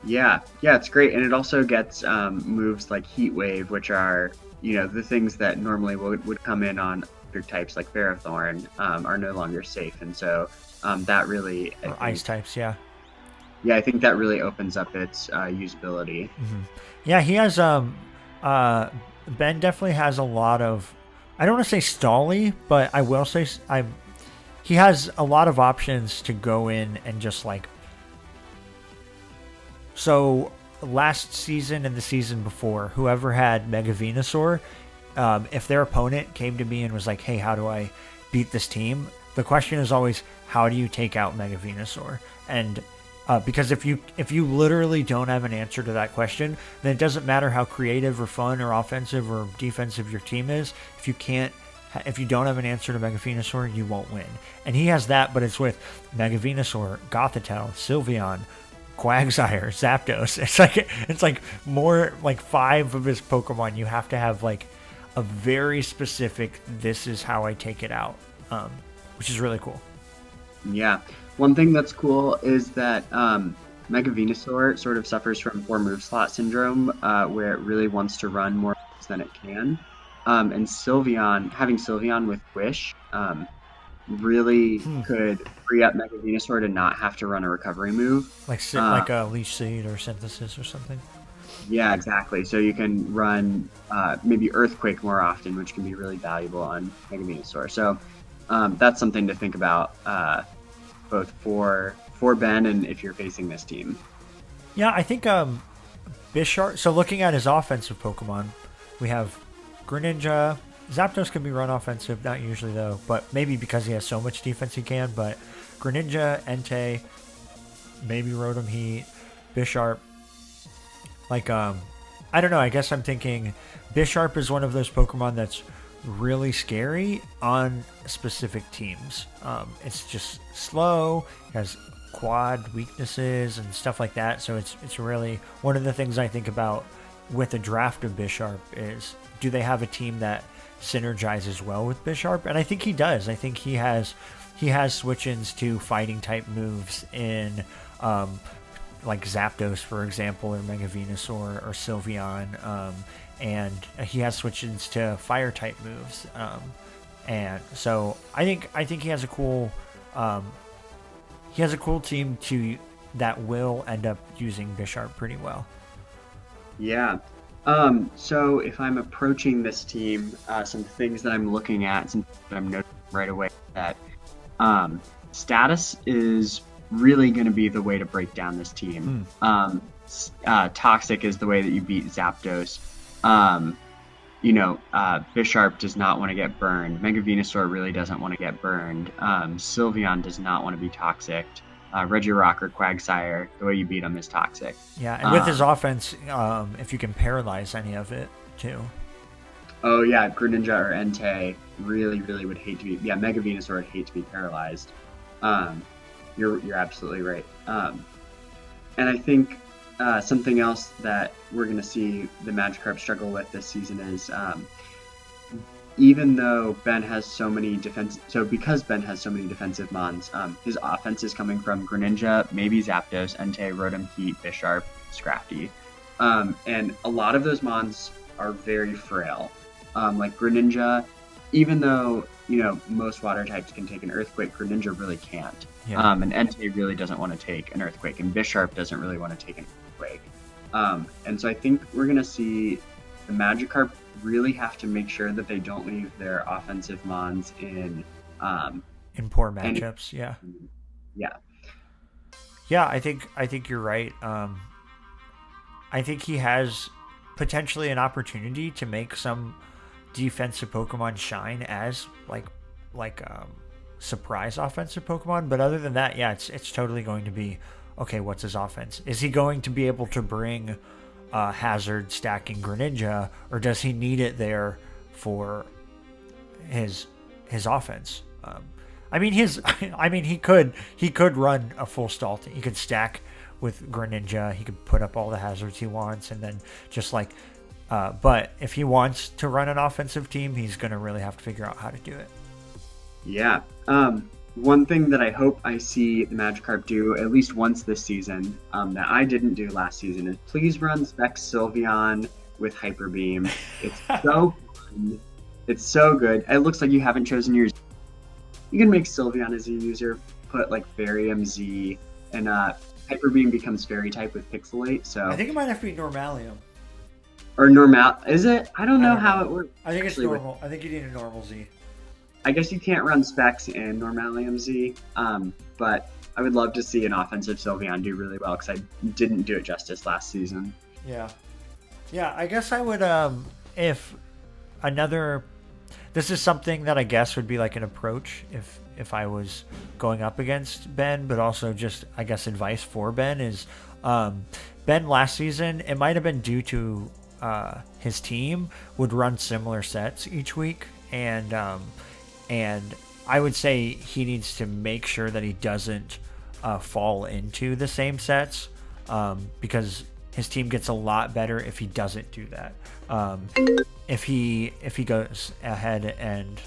Yeah, it's great, and it also gets moves like Heat Wave, which are the things that normally would come in on other types like Ferrothorn are no longer safe, and so that really Ice types, yeah. Yeah, I think that really opens up its usability. Mm-hmm. Yeah, he has Ben definitely has a lot of, I don't want to say stally, but I will say he has a lot of options to go in and just like. So last season and the season before, whoever had Mega Venusaur, if their opponent came to me and was like, "Hey, how do I beat this team?" The question is always, "How do you take out Mega Venusaur?" And because if you literally don't have an answer to that question, then it doesn't matter how creative or fun or offensive or defensive your team is. If you don't have an answer to Mega Venusaur, you won't win. And he has that, but it's with Mega Venusaur, Gothitelle, Sylveon, Quagsire, Zapdos. It's like more like 5 of his Pokemon. You have to have like a very specific, this is how I take it out, which is really cool. Yeah. One thing that's cool is that Mega Venusaur sort of suffers from 4 move slot syndrome, where it really wants to run more than it can. And having Sylveon with Wish really could free up Mega Venusaur to not have to run a recovery move. Like a Leech Seed or Synthesis or something. Yeah, exactly. So you can run maybe Earthquake more often, which can be really valuable on Mega Venusaur. So that's something to think about, both for Ben and if you're facing this team. Yeah, I think Bisharp. So looking at his offensive Pokemon, we have Greninja. Zapdos can be run offensive, not usually though, but maybe because he has so much defense he can. But Greninja, Entei, maybe Rotom Heat, Bisharp. Like I don't know. I guess I'm thinking Bisharp is one of those Pokemon that's really scary on specific teams. It's just slow, has quad weaknesses and stuff like that. So it's really one of the things I think about with a draft of Bisharp is, do they have a team that synergizes well with Bisharp? And I think he does. I think he has switch-ins to fighting type moves in like Zapdos, for example, or Mega Venusaur or Sylveon, and he has switch-ins to fire type moves, and so I think he has a cool team that will end up using Bisharp pretty well. Yeah. So if I'm approaching this team, some things that I'm looking at, some that I'm noticing right away, that status is really going to be the way to break down this team. Toxic is the way that you beat Zapdos. Bisharp does not want to get burned. Mega Venusaur really doesn't want to get burned. Sylveon does not want to be toxic. Regirock or Quagsire, the way you beat him is toxic. Yeah, and with his offense, if you can paralyze any of it too. Oh yeah, Greninja or Entei really, really would hate to be. Yeah, Mega Venusaur would hate to be paralyzed. You're absolutely right. And I think something else that we're going to see the Magikarp struggle with this season is even though Ben has so many because Ben has so many defensive mons, his offense is coming from Greninja, maybe Zapdos, Entei, Rotom, Heat, Bisharp, Scrafty. And a lot of those mons are very frail. Like Greninja, even though, most water types can take an earthquake, Greninja really can't. Yeah. And Entei really doesn't want to take an earthquake, and Bisharp doesn't really want to take an earthquake. And so I think we're going to see the Magikarp really have to make sure that they don't leave their offensive mons in poor matchups. Yeah. I think you're right. I think he has potentially an opportunity to make some defensive Pokemon shine as like surprise offensive Pokemon, but other than that, yeah, it's totally going to be okay. What's his offense? Is he going to be able to bring hazard stacking Greninja, or does he need it there for his offense? He could run a full stall. He could stack with Greninja. He could put up all the hazards he wants, and then just but if he wants to run an offensive team, he's going to really have to figure out how to do it. Yeah. One thing that I hope I see the Magikarp do at least once this season that I didn't do last season is please run Specs Sylveon with Hyper Beam. It's so fun. It's so good. It looks like you haven't chosen yours. You can make Sylveon as a user, put Varium Z, and Hyper Beam becomes Fairy type with Pixelate. So I think it might have to be Normalium. Or Normal. Is it? I don't know how it works. I think it's normal. I think you need a normal Z. I guess you can't run Specs in Normalium Z, but I would love to see an offensive Sylveon do really well because I didn't do it justice last season. Yeah, I guess I would, if another, this is something that I guess would be like an approach if I was going up against Ben, but also just, I guess, advice for Ben is, Ben last season, it might have been due to his team would run similar sets each week, and I would say he needs to make sure that he does't fall into the same sets because his team gets a lot better if he doesn't do that. If he goes ahead and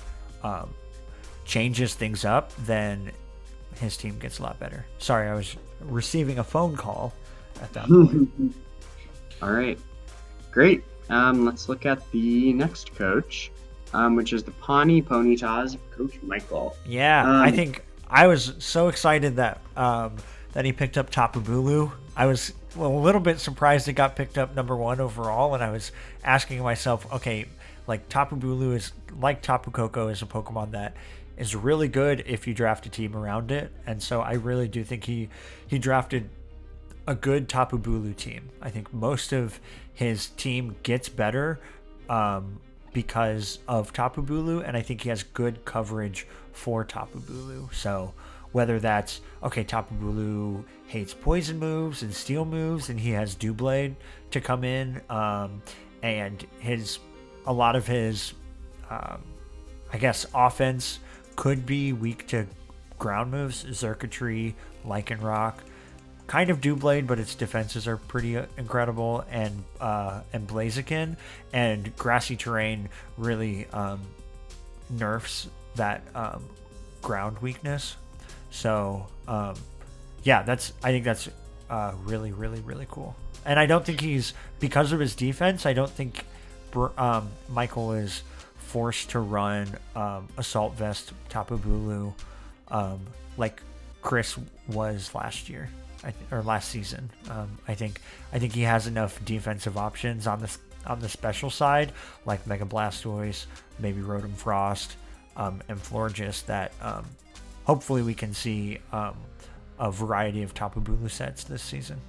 changes things up, then his team gets a lot better. Sorry, I was receiving a phone call at that point. All right, great. Let's look at the next coach. Which is the Pawnee Ponyta's Coach Michael. Yeah, I think I was so excited that he picked up Tapu Bulu. I was a little bit surprised it got picked up number 1 overall, and I was asking myself, okay, Tapu Bulu is like Tapu Koko is a Pokemon that is really good if you draft a team around it, and so I really do think he drafted a good Tapu Bulu team. I think most of his team gets better because of Tapu Bulu, and I think he has good coverage for Tapu Bulu. So whether that's, okay, Tapu Bulu hates poison moves and steel moves, and he has Doublade to come in, and a lot of his, I guess, offense could be weak to ground moves, Xurkitree, Lycanroc, kind of Doublade, but its defenses are pretty incredible, and Blaziken, and grassy terrain really nerfs that ground weakness. So I think that's really, really, really cool. And I don't think because of his defense, I don't think Michael is forced to run Assault Vest Tapu Bulu like Chris was last year. Or last season. I think he has enough defensive options on the special side, like Mega Blastoise, maybe Rotom Frost, and Florges, that hopefully we can see a variety of Tapu Bulu sets this season.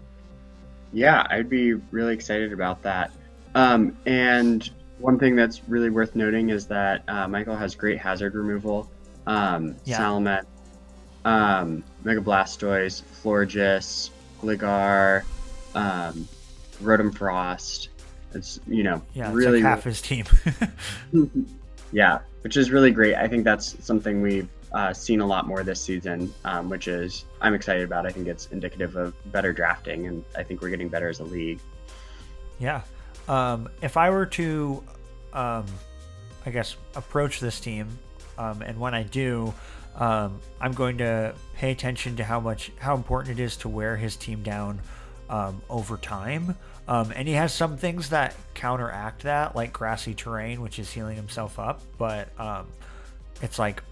Yeah, I'd be really excited about that. And one thing that's really worth noting is that Michael has great hazard removal. Salamence, Mega Blastoise, Florges, Gligar, Rotom Frost. It's, Yeah, really, it's like half his team. yeah, which is really great. I think that's something we've seen a lot more this season, which is I'm excited about. I think it's indicative of better drafting, and I think we're getting better as a league. Yeah. If I were to, I guess, approach this team, and when I do, I'm going to pay attention to how important it is to wear his team down over time. And he has some things that counteract that, like grassy terrain, which is healing himself up. But it's like,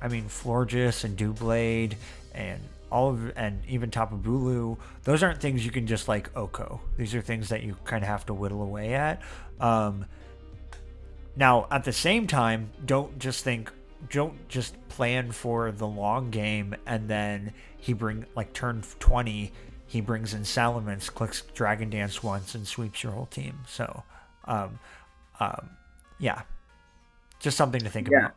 I mean, Florges and Doublade and and even Tapu Bulu, those aren't things you can just like Oko. These are things that you kind of have to whittle away at. Now, at the same time, don't just plan for the long game and then turn 20, he brings in Salamence, clicks Dragon Dance once, and sweeps your whole team. So, yeah, just something to think about.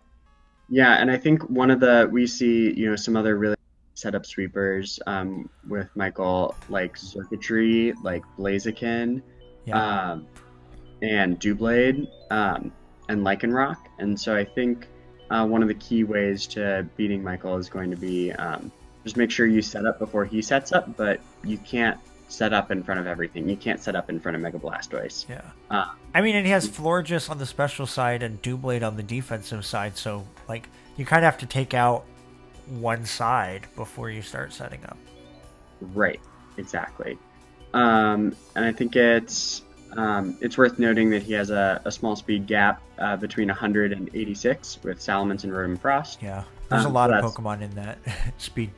Yeah, and I think we see, some other really setup sweepers with Michael, like Circuitry, like Blaziken, and Doublade, and Lycanroc. And so I think one of the key ways to beating Michael is going to be just make sure you set up before he sets up, but you can't set up in front of everything. You can't set up in front of Mega Blastoise. Yeah. I mean, and he has Florges on the special side and Doublade on the defensive side, so like you kind of have to take out one side before you start setting up. Right. Exactly. And I think it's worth noting that he has a small speed gap between 186 with Salamence and Rotom Frost. Yeah. There's a lot of Pokemon in that speed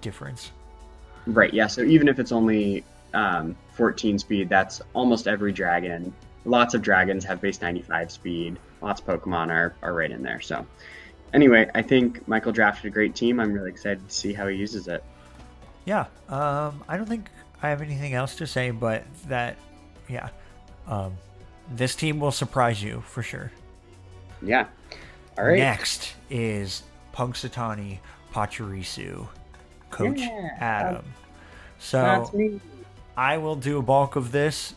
difference. Right, yeah. So even if it's only 14 speed, that's almost every dragon. Lots of dragons have base 95 speed. Lots of Pokemon are right in there. So anyway, I think Michael drafted a great team. I'm really excited to see how he uses it. Yeah. I don't think I have anything else to say, but that, yeah. This team will surprise you for sure. Yeah. All right. Next is Punxsutawney Pachirisu, Coach Adam. So that's me. I will do the bulk of this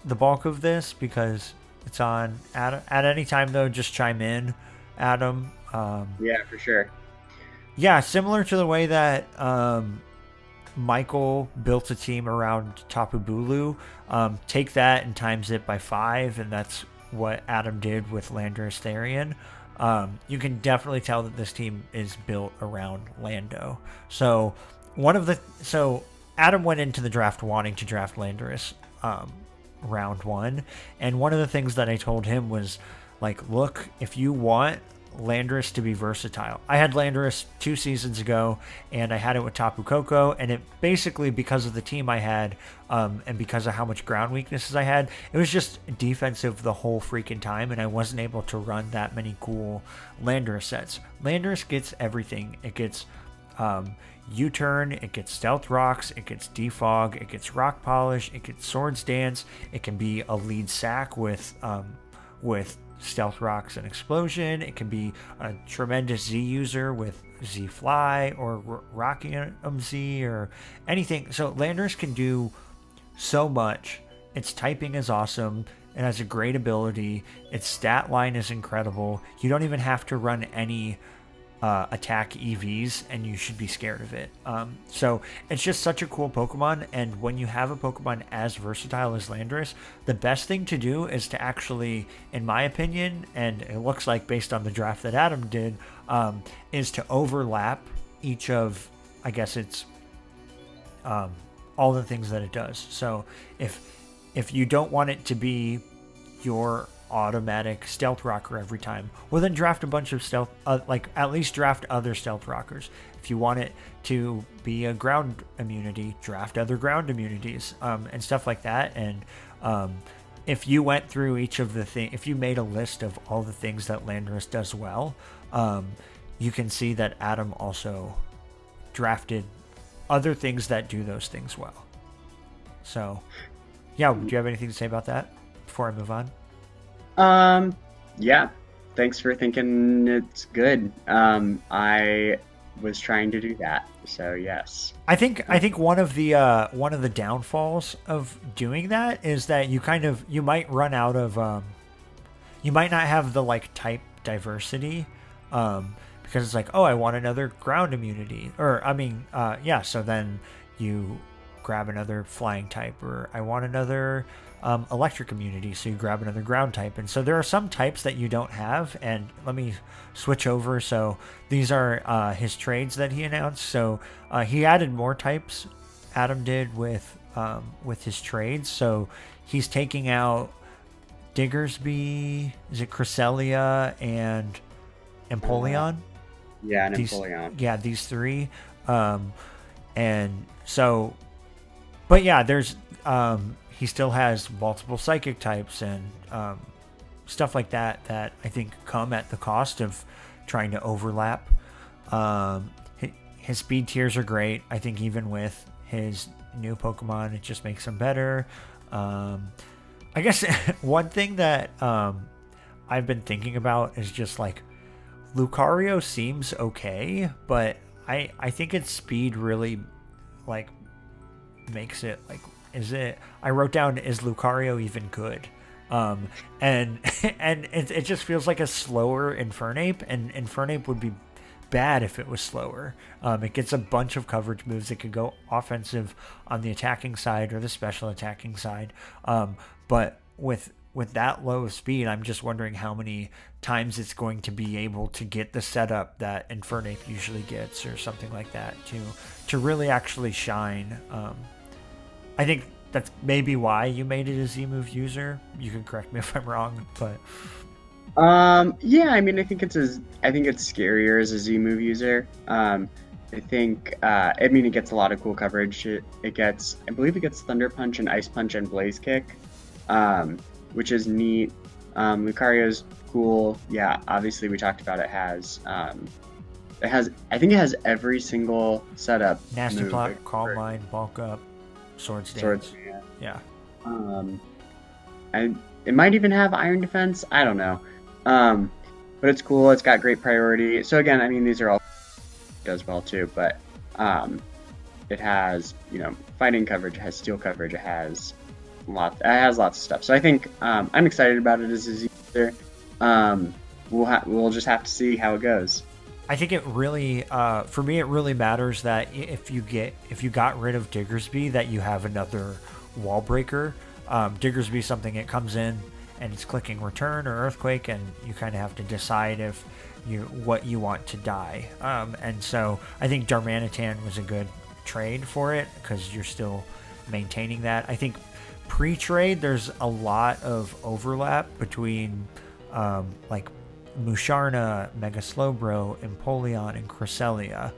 because it's on Adam. At any time though, just chime in, Adam. Yeah, for sure. Yeah, similar to the way that Michael built a team around Tapu Bulu. Take that and times it by 5, and that's what Adam did with Landorus Therian. You can definitely tell that this team is built around Lando. So Adam went into the draft wanting to draft Landorus round 1, and one of the things that I told him was like, look, if you want Landorus to be versatile. I had Landorus 2 seasons ago, and I had it with Tapu Koko, and it basically, because of the team I had, and because of how much ground weaknesses I had, it was just defensive the whole freaking time, and I wasn't able to run that many cool Landorus sets. Landorus gets everything. It gets U-Turn, it gets Stealth Rocks, it gets Defog, it gets Rock Polish, it gets Swords Dance, it can be a lead sack with Stealth Rocks and Explosion. It can be a tremendous Z user with Z Fly or Rocking Z or anything. So Landorus can do so much. Its typing is awesome. It has a great ability. Its stat line is incredible. You don't even have to run any attack EVs, and you should be scared of it. So it's just such a cool Pokemon, and when you have a Pokemon as versatile as Landorus, the best thing to do is to actually, in my opinion, and it looks like based on the draft that Adam did, is to overlap each of, I guess it's all the things that it does. So if you don't want it to be your automatic Stealth Rocker every time, well then draft a bunch of stealth, at least draft other Stealth Rockers. If you want it to be a ground immunity, draft other ground immunities, and stuff like that. And if you went through each of the things, if you made a list of all the things that Landorus does well, you can see that Adam also drafted other things that do those things well. So yeah, do you have anything to say about that before I move on? Yeah. Thanks for thinking it's good. I was trying to do that, so yes. I think one of the downfalls of doing that is that you might run out of you might not have the like type diversity, because it's like, oh, I want another ground immunity, or I mean, yeah. So then you grab another flying type, or I want another electric immunity, so you grab another ground type. And so there are some types that you don't have. And let me switch over. So these are his trades that he announced. So he added more types. Adam did with his trades. So he's taking out Diggersby, is it Cresselia, and Empoleon? Yeah, and These, Empoleon. yeah, these three. And so, but yeah, there's he still has multiple psychic types and stuff like that I think come at the cost of trying to overlap. His speed tiers are great. I think even with his new Pokemon, it just makes him better. I guess one thing that I've been thinking about is just like Lucario seems okay, but I think its speed really like makes it like, is it, I wrote down, is Lucario even good? And and it just feels like a slower Infernape, and Infernape would be bad if it was slower. It gets a bunch of coverage moves. It could go offensive on the attacking side or the special attacking side. But with that low of speed, I'm just wondering how many times it's going to be able to get the setup that Infernape usually gets, or something like that, to really actually shine. I think that's maybe why you made it a Z-move user. You can correct me if I'm wrong, but Yeah, I mean, I think it's scarier as a Z move user. I think, I mean, it gets a lot of cool coverage. I believe it gets Thunder Punch and Ice Punch and Blaze Kick, which is neat. Lucario's cool. Yeah, obviously we talked about it has, I think it has every single setup. Nasty move Plot, Calm Mind, Bulk Up, Swords Dance. Yeah. It might even have Iron Defense. I don't know. But it's cool. It's got great priority. So again, I mean, these are all does well too, but it has, fighting coverage, it has steel coverage, it has lots of stuff. So I think I'm excited about it as a user. We'll just have to see how it goes. I think it really, for me, it really matters that if you got rid of Diggersby, that you have another wall breaker. Diggersby is something, it comes in and it's clicking return or earthquake, and you kind of have to decide if what you want to die. And so I think Darmanitan was a good trade for it, because you're still maintaining that. I think pre-trade, there's a lot of overlap between like Musharna, Mega Slowbro, Empoleon, and Cresselia.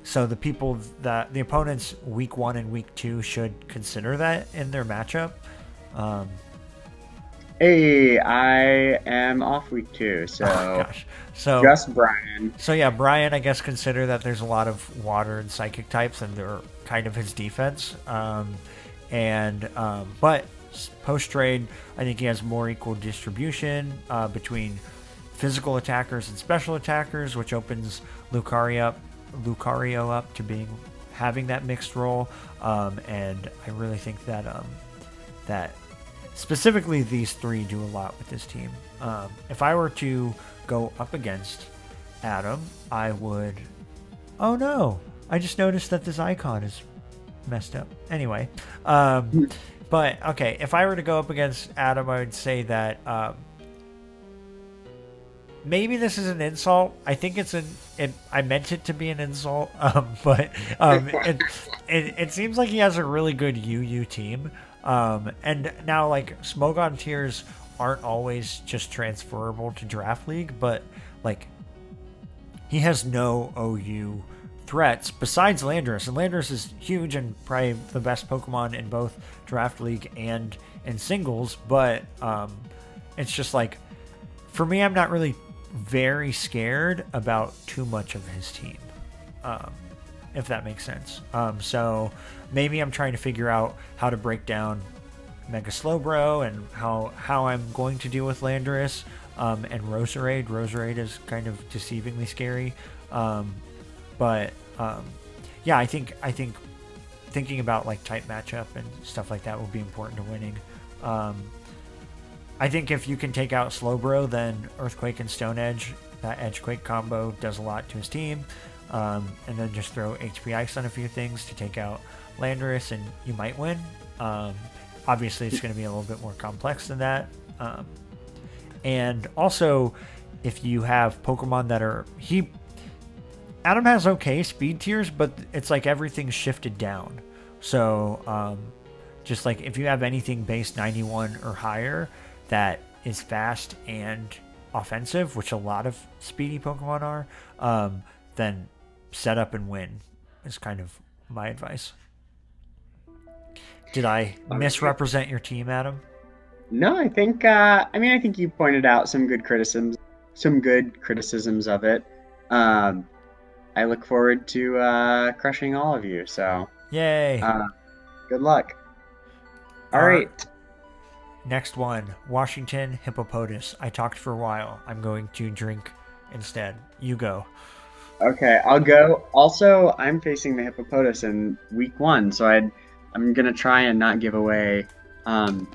So the opponents week 1 and week 2 should consider that in their matchup. Hey, I am off week 2, so gosh. So just Brian. So yeah, Brian, I guess consider that there's a lot of water and psychic types, and they're kind of his defense. But post trade, I think he has more equal distribution between physical attackers and special attackers, which opens Lucario up to having that mixed role. And I really think that specifically these three do a lot with this team. If I were to go up against Adam, I would... Oh no! I just noticed that this icon is messed up. Anyway, but okay, if I were to go up against Adam, I would say that maybe this is an insult. I think I meant it to be an insult, but it seems like he has a really good UU team. And now, like, Smogon tiers aren't always just transferable to Draft League, but like, he has no OU threats besides Landorus, and Landorus is huge and probably the best Pokemon in both Draft League and in singles. But it's just like, for me, I'm not really very scared about too much of his team, if that makes sense. So maybe I'm trying to figure out how to break down Mega Slowbro and how I'm going to deal with Landorus, and Roserade. Roserade is kind of deceivingly scary, but yeah, I think thinking about like type matchup and stuff like that will be important to winning. I think if you can take out Slowbro, then Earthquake and Stone Edge, that Edgequake combo does a lot to his team. And then just throw HP Ice on a few things to take out Landorus, and you might win. Obviously, it's going to be a little bit more complex than that. And also, if you have Pokemon that are... Adam has okay speed tiers, but it's like everything's shifted down. So, just like if you have anything base 91 or higher that is fast and offensive, which a lot of speedy Pokemon are, then set up and win is kind of my advice. Did I misrepresent your team, Adam? No, I think I think you pointed out some good criticisms of it. I look forward to crushing all of you. So yay! Good luck. All right. Next one, Washington Hippopotas. I talked for a while. I'm going to drink instead. You go. Okay, I'll go. Also, I'm facing the Hippopotas in week 1, so I'm gonna try and not give away too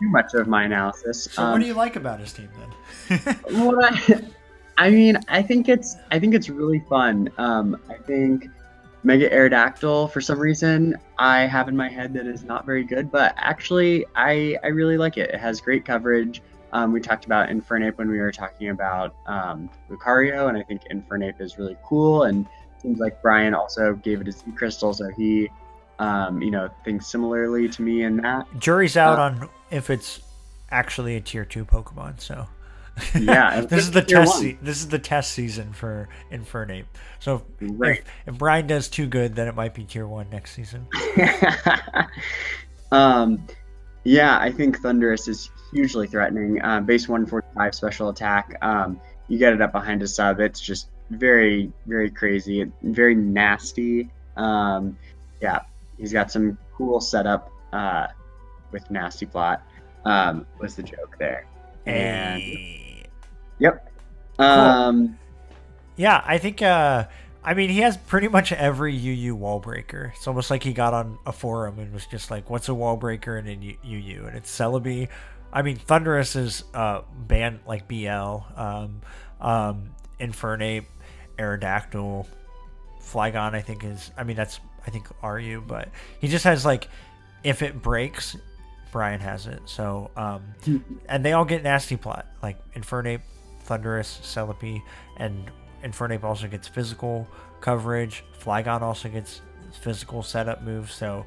much of my analysis. So, what do you like about his team then? I think it's really fun. I think Mega Aerodactyl, for some reason, I have in my head that is not very good, but actually, I really like it. It has great coverage. We talked about Infernape when we were talking about Lucario, and I think Infernape is really cool, and it seems like Brian also gave it a Z Crystal, so he, thinks similarly to me in that. Jury's out on if it's actually a tier 2 Pokemon, so... Yeah, this is the test. This is the test season for Infernape. So right. if Brian does too good, then it might be tier 1 next season. Yeah, I think Thundurus is hugely threatening. Base 145 special attack. You get it up behind a sub. It's just very, very crazy. Very nasty. Yeah, he's got some cool setup with Nasty Plot. Was the joke there? And yep. Cool. Yeah, I think he has pretty much every UU wall breaker. It's almost like he got on a forum and was just like, what's a wall breaker in UU? And it's Celebi. Thundurus is banned like BL. Infernape, Aerodactyl, Flygon that's RU, but he just has like, if it breaks, Brian has it. So, and they all get Nasty Plot, like Infernape, Thundurus, Celebi, and Infernape also gets physical coverage. Flygon also gets physical setup moves. So,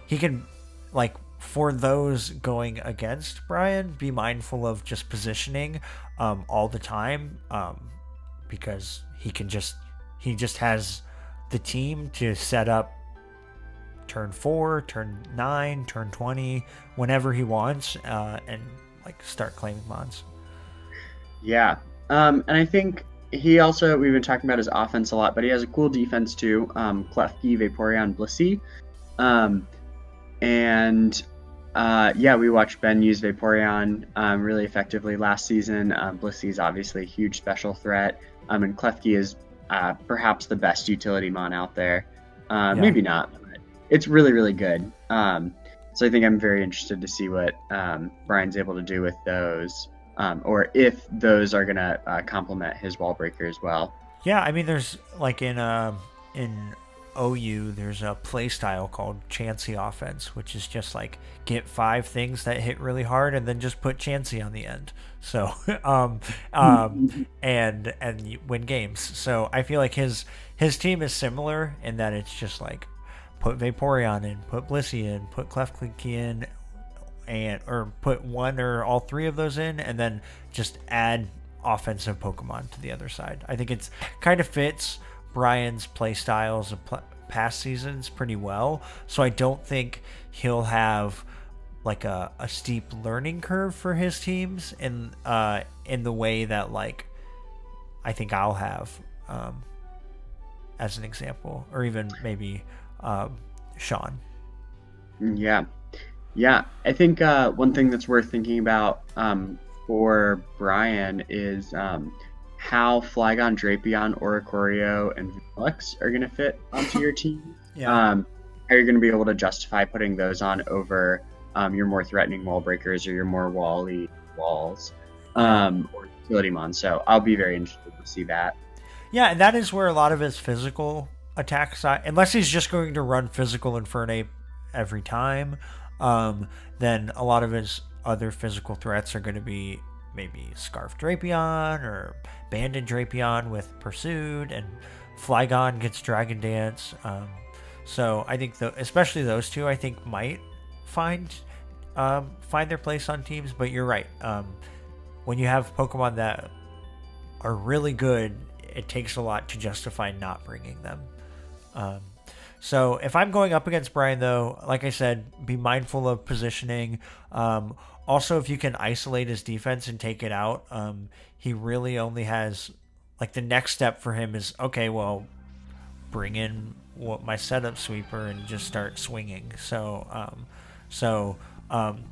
he can, like, for those going against Brian, be mindful of just positioning all the time, because he just has the team to set up turn 4, turn 9, turn 20, whenever he wants, and like start claiming mons. Yeah, and I think he also, we've been talking about his offense a lot, but he has a cool defense too. Klefki, Vaporeon, Blissey, we watched Ben use Vaporeon really effectively last season. Blissey is obviously a huge special threat, and Klefki is perhaps the best utility mon out there. Maybe not. It's really, really good. So I think I'm very interested to see what Brian's able to do with those, or if those are going to complement his wall breaker as well. Yeah, there's like in OU, there's a play style called Chansey offense, which is just like get 5 things that hit really hard and then just put Chansey on the end. So, and you win games. So I feel like his team is similar in that it's just like, put Vaporeon in, put Blissey in, put Klefki in, or put one or all 3 of those in, and then just add offensive Pokemon to the other side. I think it's kind of fits Brian's play styles of past seasons pretty well. So I don't think he'll have like a steep learning curve for his teams in the way that like I think I'll have as an example, or even maybe Sean. Yeah. Yeah, I think one thing that's worth thinking about for Brian is how Flygon, Drapion, Oricorio, and Vanillix are going to fit onto your team. Yeah. How you're going to be able to justify putting those on over your more threatening wall breakers or your more wally walls or utility mon. So I'll be very interested to see that. Yeah, and that is where a lot of his physical attacks, unless he's just going to run physical Infernape every time, then a lot of his other physical threats are going to be maybe Scarf Drapion or Banded Drapion with Pursued, and Flygon gets Dragon Dance. So I think, especially those two, I think might find find their place on teams. But you're right. When you have Pokemon that are really good, it takes a lot to justify not bringing them. So if I'm going up against Brian, though, like I said, be mindful of positioning. Also, if you can isolate his defense and take it out, he really only has, like, the next step for him is, okay, well, bring in my setup sweeper and just start swinging.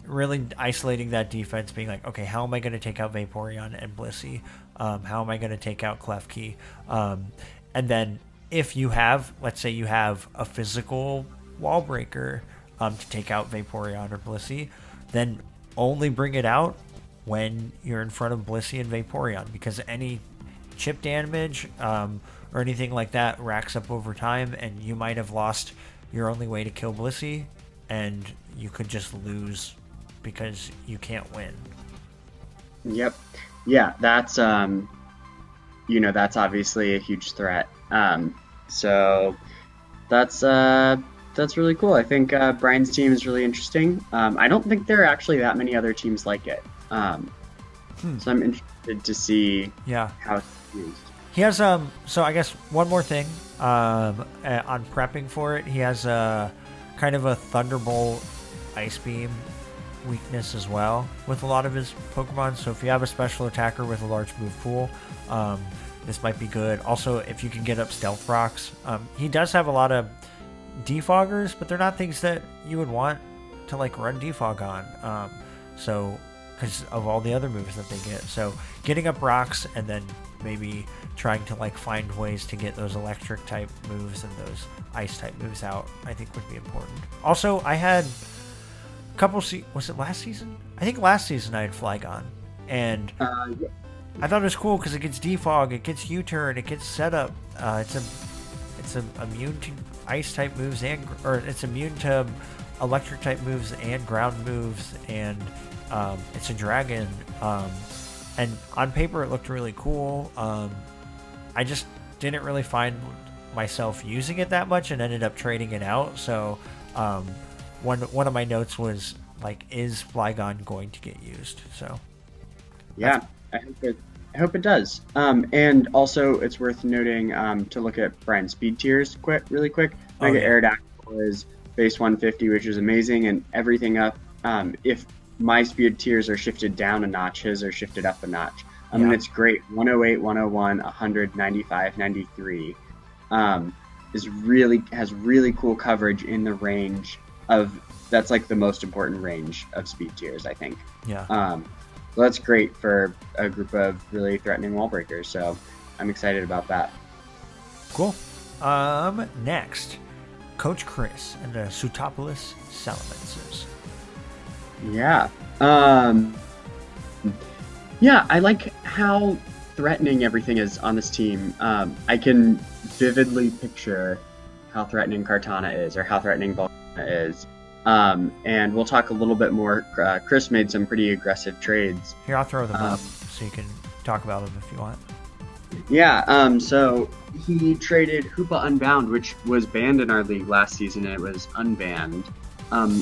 Really isolating that defense, being like, okay, how am I going to take out Vaporeon and Blissey? How am I going to take out Klefki? And then if you have, let's say you have a physical wall breaker to take out Vaporeon or Blissey, then only bring it out when you're in front of Blissey and Vaporeon, because any chip damage or anything like that racks up over time, and you might have lost your only way to kill Blissey, and you could just lose because you can't win. Yep. Yeah, that's that's obviously a huge threat. So that's really cool. I think Brian's team is really interesting. I don't think there are actually that many other teams like it. So I'm interested to see how it's used. He has so I guess one more thing on prepping for it. He has a kind of a Thunderbolt Ice Beam weakness as well with a lot of his Pokemon. So if you have a special attacker with a large move pool, this might be good. Also, if you can get up Stealth Rocks, he does have a lot of defoggers, but they're not things that you would want to like run defog on. So because of all the other moves that they get, so getting up rocks and then maybe trying to like find ways to get those electric type moves and those ice type moves out, I think would be important. Also, I had a couple was it last season? I think last season I had Flygon, and I thought it was cool because it gets defog, it gets U-turn, it gets setup. It's immune to ice type moves or it's immune to electric type moves and ground moves, and it's a dragon. And on paper, it looked really cool. I just didn't really find myself using it that much and ended up trading it out. So one of my notes was, like, is Flygon going to get used? So yeah, I hope it does. And also, it's worth noting to look at Brian's speed tiers really quick. Mega Aerodactyl is base 150, which is amazing, and everything up. If my speed tiers are shifted down a notch, his are shifted up a notch. And it's great. 108, 101, 100, 95, 93 has really cool coverage in the range of, that's like the most important range of speed tiers, I think. Yeah. So that's great for a group of really threatening wall breakers. So I'm excited about that. Cool. Next, Coach Chris and the Pseudopolis Salamanders. Yeah. Yeah, I like how threatening everything is on this team. I can vividly picture how threatening Kartana is, or how threatening Volcana is. And we'll talk a little bit more. Chris made some pretty aggressive trades. Here, I'll throw them up so you can talk about them if you want. Yeah, so he traded Hoopa Unbound, which was banned in our league last season, and it was unbanned.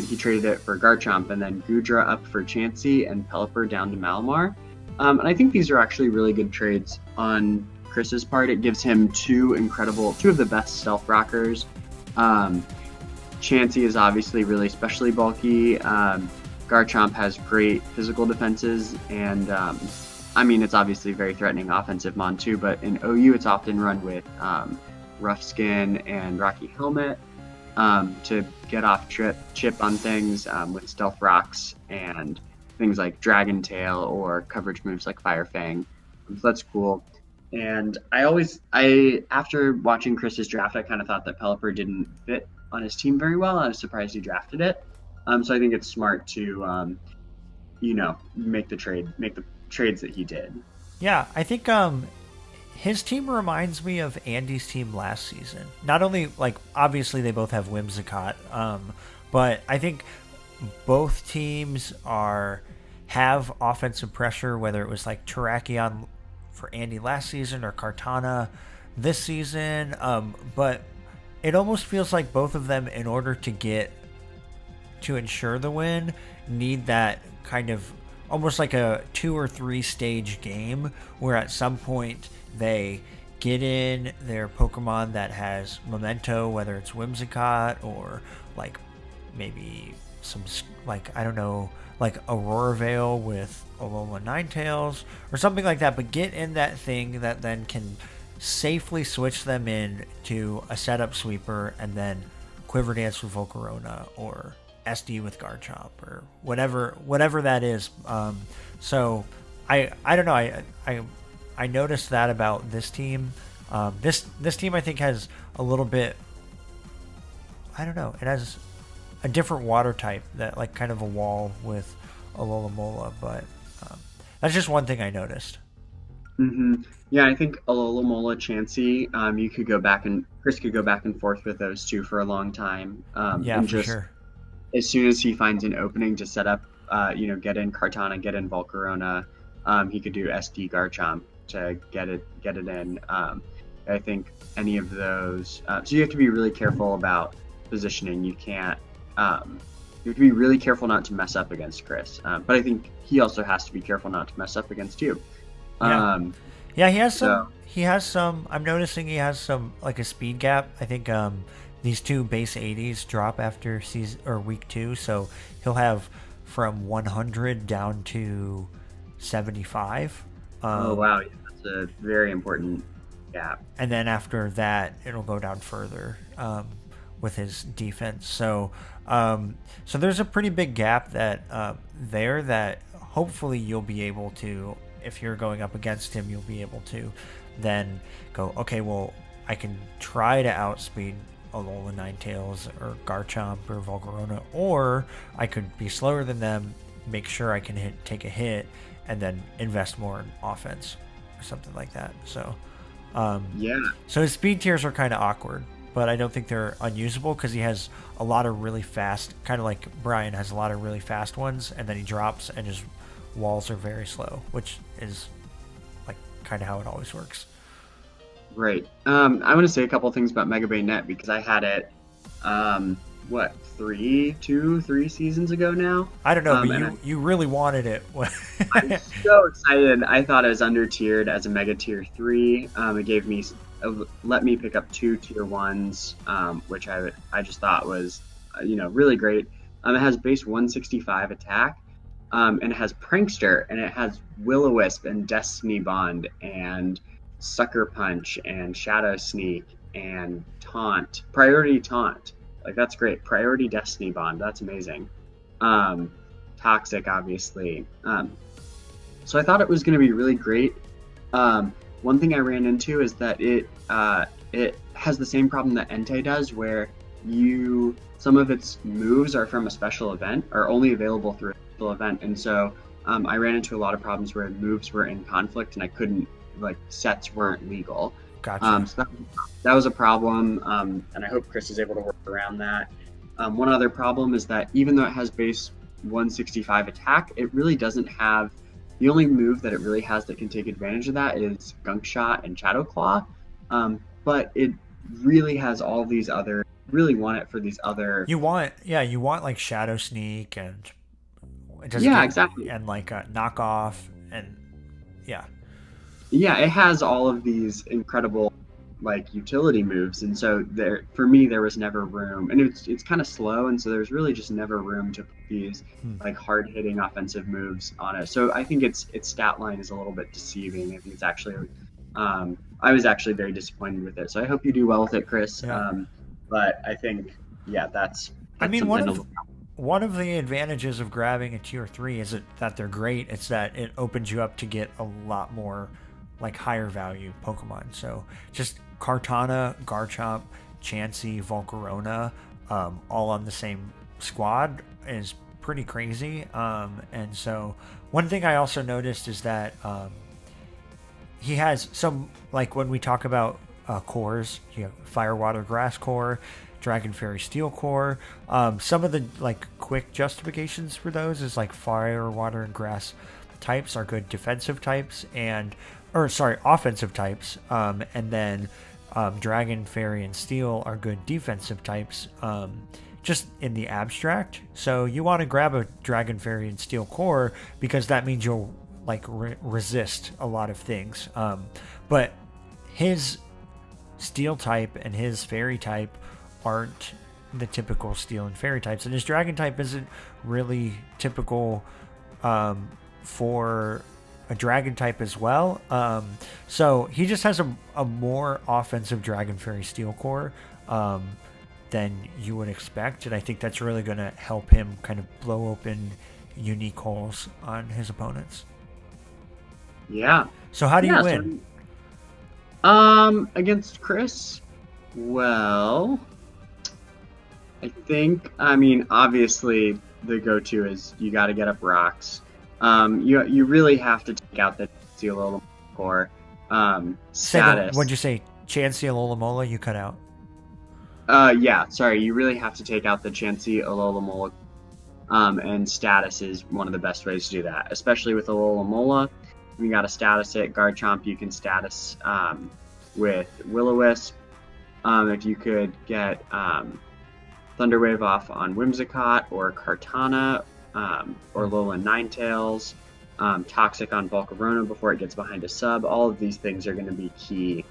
He traded it for Garchomp, and then Goodra up for Chansey, and Pelipper down to Malamar. And I think these are actually really good trades on Chris's part. It gives him two of the best stealth rockers. Chansey is obviously really specially bulky. Garchomp has great physical defenses, and it's obviously very threatening offensive mon too, but in OU it's often run with Rough Skin and Rocky Helmet. to get off chip on things with stealth rocks and things like Dragon Tail or coverage moves like Fire Fang. So that's cool. And after watching Chris's draft, I kind of thought that Pelipper didn't fit on his team very well. I was surprised he drafted it. So I think it's smart to, make the trades that he did. Yeah, I think his team reminds me of Andy's team last season. Not only, like, obviously they both have Whimsicott, but I think both teams have offensive pressure, whether it was like Terrakion for Andy last season or Kartana this season. But it almost feels like both of them, in order to ensure the win, need that kind of almost like a 2 or 3 stage game where at some point they get in their Pokemon that has Memento, whether it's Whimsicott or like maybe some, like, I don't know, like Aurora Veil with Alola Ninetales or something like that, but get in that thing that then can safely switch them in to a setup sweeper and then Quiver Dance with Volcarona or SD with Garchomp or whatever that is. So I don't know. I noticed that about this team. This team I think has a little bit. I don't know. It has a different water type, that like kind of a wall with Alola, but that's just one thing I noticed. Mm-hmm. Yeah, I think Alola, Chansey, Chris could go back and forth with those two for a long time. Yeah, for sure. As soon as he finds an opening to set up, get in Kartana, get in Volcarona, he could do SD Garchomp to get it in. I think any of those. So you have to be really careful about positioning. You can't. You have to be really careful not to mess up against Chris. But I think he also has to be careful not to mess up against you. Yeah, he has some. He has some. I'm noticing he has some, like, a speed gap. I think these 2 base 80s drop after season or week 2, so he'll have from 100 down to 75. Oh wow, yeah, that's a very important gap. And then after that, it'll go down further with his defense. So there's a pretty big gap that hopefully you'll be able to, if you're going up against him, you'll be able to then go, okay, well, I can try to outspeed Alola Ninetales or Garchomp or Volcarona, or I could be slower than them, make sure I can take a hit, and then invest more in offense or something like that. So so his speed tiers are kind of awkward, but I don't think they're unusable because he has a lot of really fast, kind of like Brian has a lot of really fast ones, and then he drops and his walls are very slow, which is like kind of how it always works. Right. I want to say a couple things about Mega Bay Net because I had it, 3 seasons ago now? I don't know, but you really wanted it. I'm so excited. I thought it was under tiered as a Mega Tier 3. It let me pick up 2 Tier 1s, which I just thought was, really great. It has base 165 attack, and it has Prankster, and it has Will-O-Wisp and Destiny Bond, and Sucker Punch and Shadow Sneak and Taunt, Priority Taunt. Like, that's great. Priority Destiny Bond. That's amazing. Toxic, obviously. So I thought it was going to be really great. One thing I ran into is that it has the same problem that Entei does, where some of its moves are from a special event, are only available through a special event. And so I ran into a lot of problems where moves were in conflict and I couldn't, sets weren't legal. Gotcha. So that was a problem, and I hope Chris is able to work around that. One other problem is that even though it has base 165 attack, it really doesn't have, the only move that it really has that can take advantage of that is Gunk Shot and Shadow Claw. But it really has all these other, really want it for these other. You want like Shadow Sneak and exactly, and like a knockoff and it has all of these incredible utility moves, and so for me there was never room, and it's kind of slow, and so there's really just never room to put these hard hitting offensive moves on it. So I think its stat line is a little bit deceiving. I think it's actually I was actually very disappointed with it, so I hope you do well with it, Chris. But I think yeah, that's I mean, something to look at. one of the advantages of grabbing a tier 3 is that they're great. It's that it opens you up to get a lot more like higher value Pokemon. So just Kartana, Garchomp, Chansey, Volcarona, all on the same squad is pretty crazy. And so one thing I also noticed is that he has some, like when we talk about cores, you have Fire, Water, Grass core, Dragon, Fairy, Steel core. Some of the like quick justifications for those is like Fire, Water, and Grass types are good defensive types, offensive types, and then Dragon, Fairy, and Steel are good defensive types. Just in the abstract. So you want to grab a Dragon, Fairy, and Steel core because that means you'll like resist a lot of things. But his Steel type and his Fairy type aren't the typical Steel and Fairy types, and his Dragon type isn't really typical for a Dragon type as well. So he just has a more offensive Dragon, Fairy, Steel core than you would expect, and I think that's really going to help him kind of blow open unique holes on his opponents. Yeah. So how do you win? Against Chris? Well, I mean, obviously the go-to is you got to get up rocks. You really have to take out the Alola core status. What'd you say? Chansey, Alola, you cut out. Yeah, sorry, you really have to take out the Chansey, Alola, and status is one of the best ways to do that, especially with Alola. You got to status it. Garchomp, you can status with Will-O-Wisp. If you could get Thunder Wave off on Whimsicott or Kartana or Alolan Ninetales, Toxic on Volcarona before it gets behind a sub, all of these things are going to be key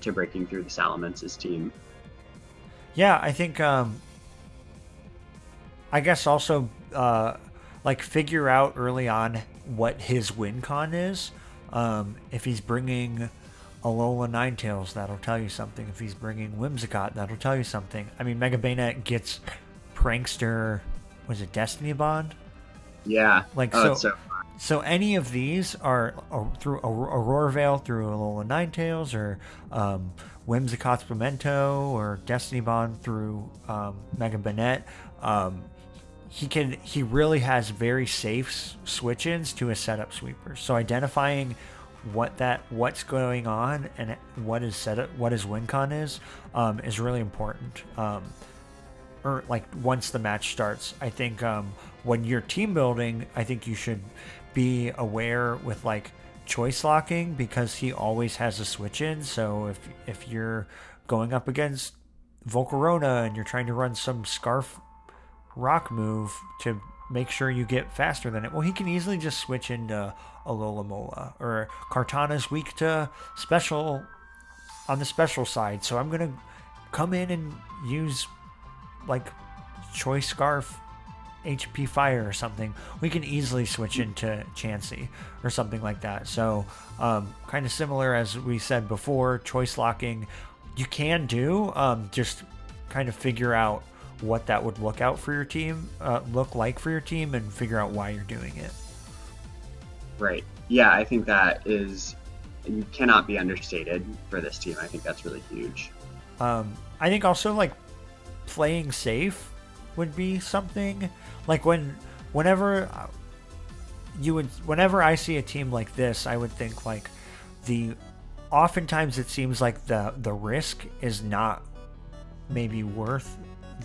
to breaking through the Salamence team. Yeah, I think, I guess also, like, figure out early on what his win con is. If he's bringing Alola Ninetales, that'll tell you something. If he's bringing Whimsicott, that'll tell you something. I mean, Mega Bayonet gets Prankster, was it Destiny Bond? Yeah. Like, so any of these are through Aurora Veil, through Alola Ninetales, or Whimsicott's Memento, or Destiny Bond through Mega Bayonet. He really has very safe switch-ins to his setup sweepers. So identifying what's going on and what his win con is really important. Or like once the match starts, I think when you're team building, I think you should be aware with like choice locking, because he always has a switch in. So if you're going up against Volcarona and you're trying to run some Scarf Rock move to make sure you get faster than it, well, he can easily just switch into Alola. Or Kartana's weak to special on the special side, so I'm gonna come in and use like Choice Scarf HP Fire or something. We can easily switch into Chansey or something like that. So kind of similar as we said before, choice locking you can do, just kind of figure out what that would look like for your team and figure out why you're doing it. Right. Yeah, I think that you cannot be understated for this team. I think that's really huge. I think also like playing safe would be something. Like whenever I see a team like this, I would think like oftentimes it seems like the risk is not maybe worth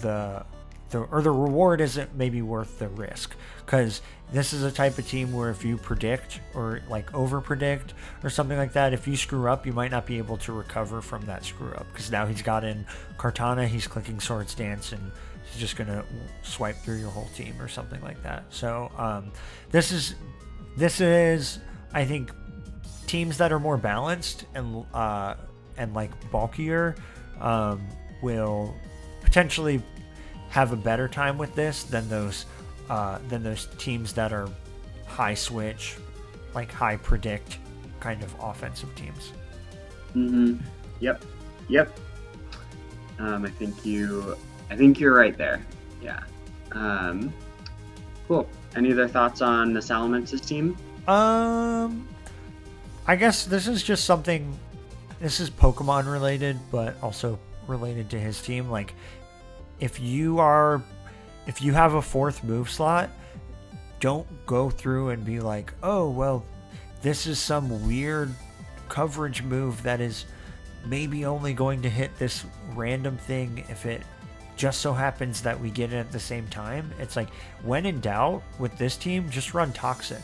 the reward isn't maybe worth the risk, because this is a type of team where if you predict or like over predict or something like that, if you screw up, you might not be able to recover from that screw up, because now he's got in Kartana, he's clicking Swords Dance, and he's just gonna swipe through your whole team or something like that. So this is I think teams that are more balanced and like bulkier will potentially have a better time with this than those teams that are high switch, like high predict kind of offensive teams. Mm-hmm. Yep. I think you I think you're right there. Yeah. Cool. Any other thoughts on the Salamensis team? I guess this is just something. This is Pokemon related, but also related to his team. Like, if you have a fourth move slot, don't go through and be like, oh well, this is some weird coverage move that is maybe only going to hit this random thing if it just so happens that we get it at the same time. It's like, when in doubt with this team, just run Toxic,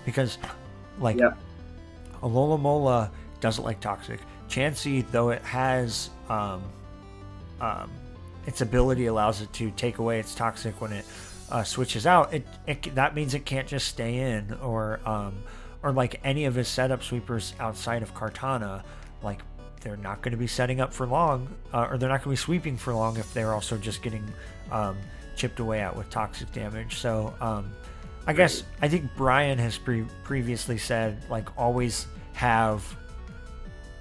because like Alola Mola doesn't like Toxic. Chansey, though it has its ability allows it to take away its Toxic when it switches out, it that means it can't just stay in, or like any of his setup sweepers outside of Kartana, like they're not going to be setting up for long, or they're not going to be sweeping for long if they're also just getting chipped away at with toxic damage. So I guess I think Brian has previously said, like, always have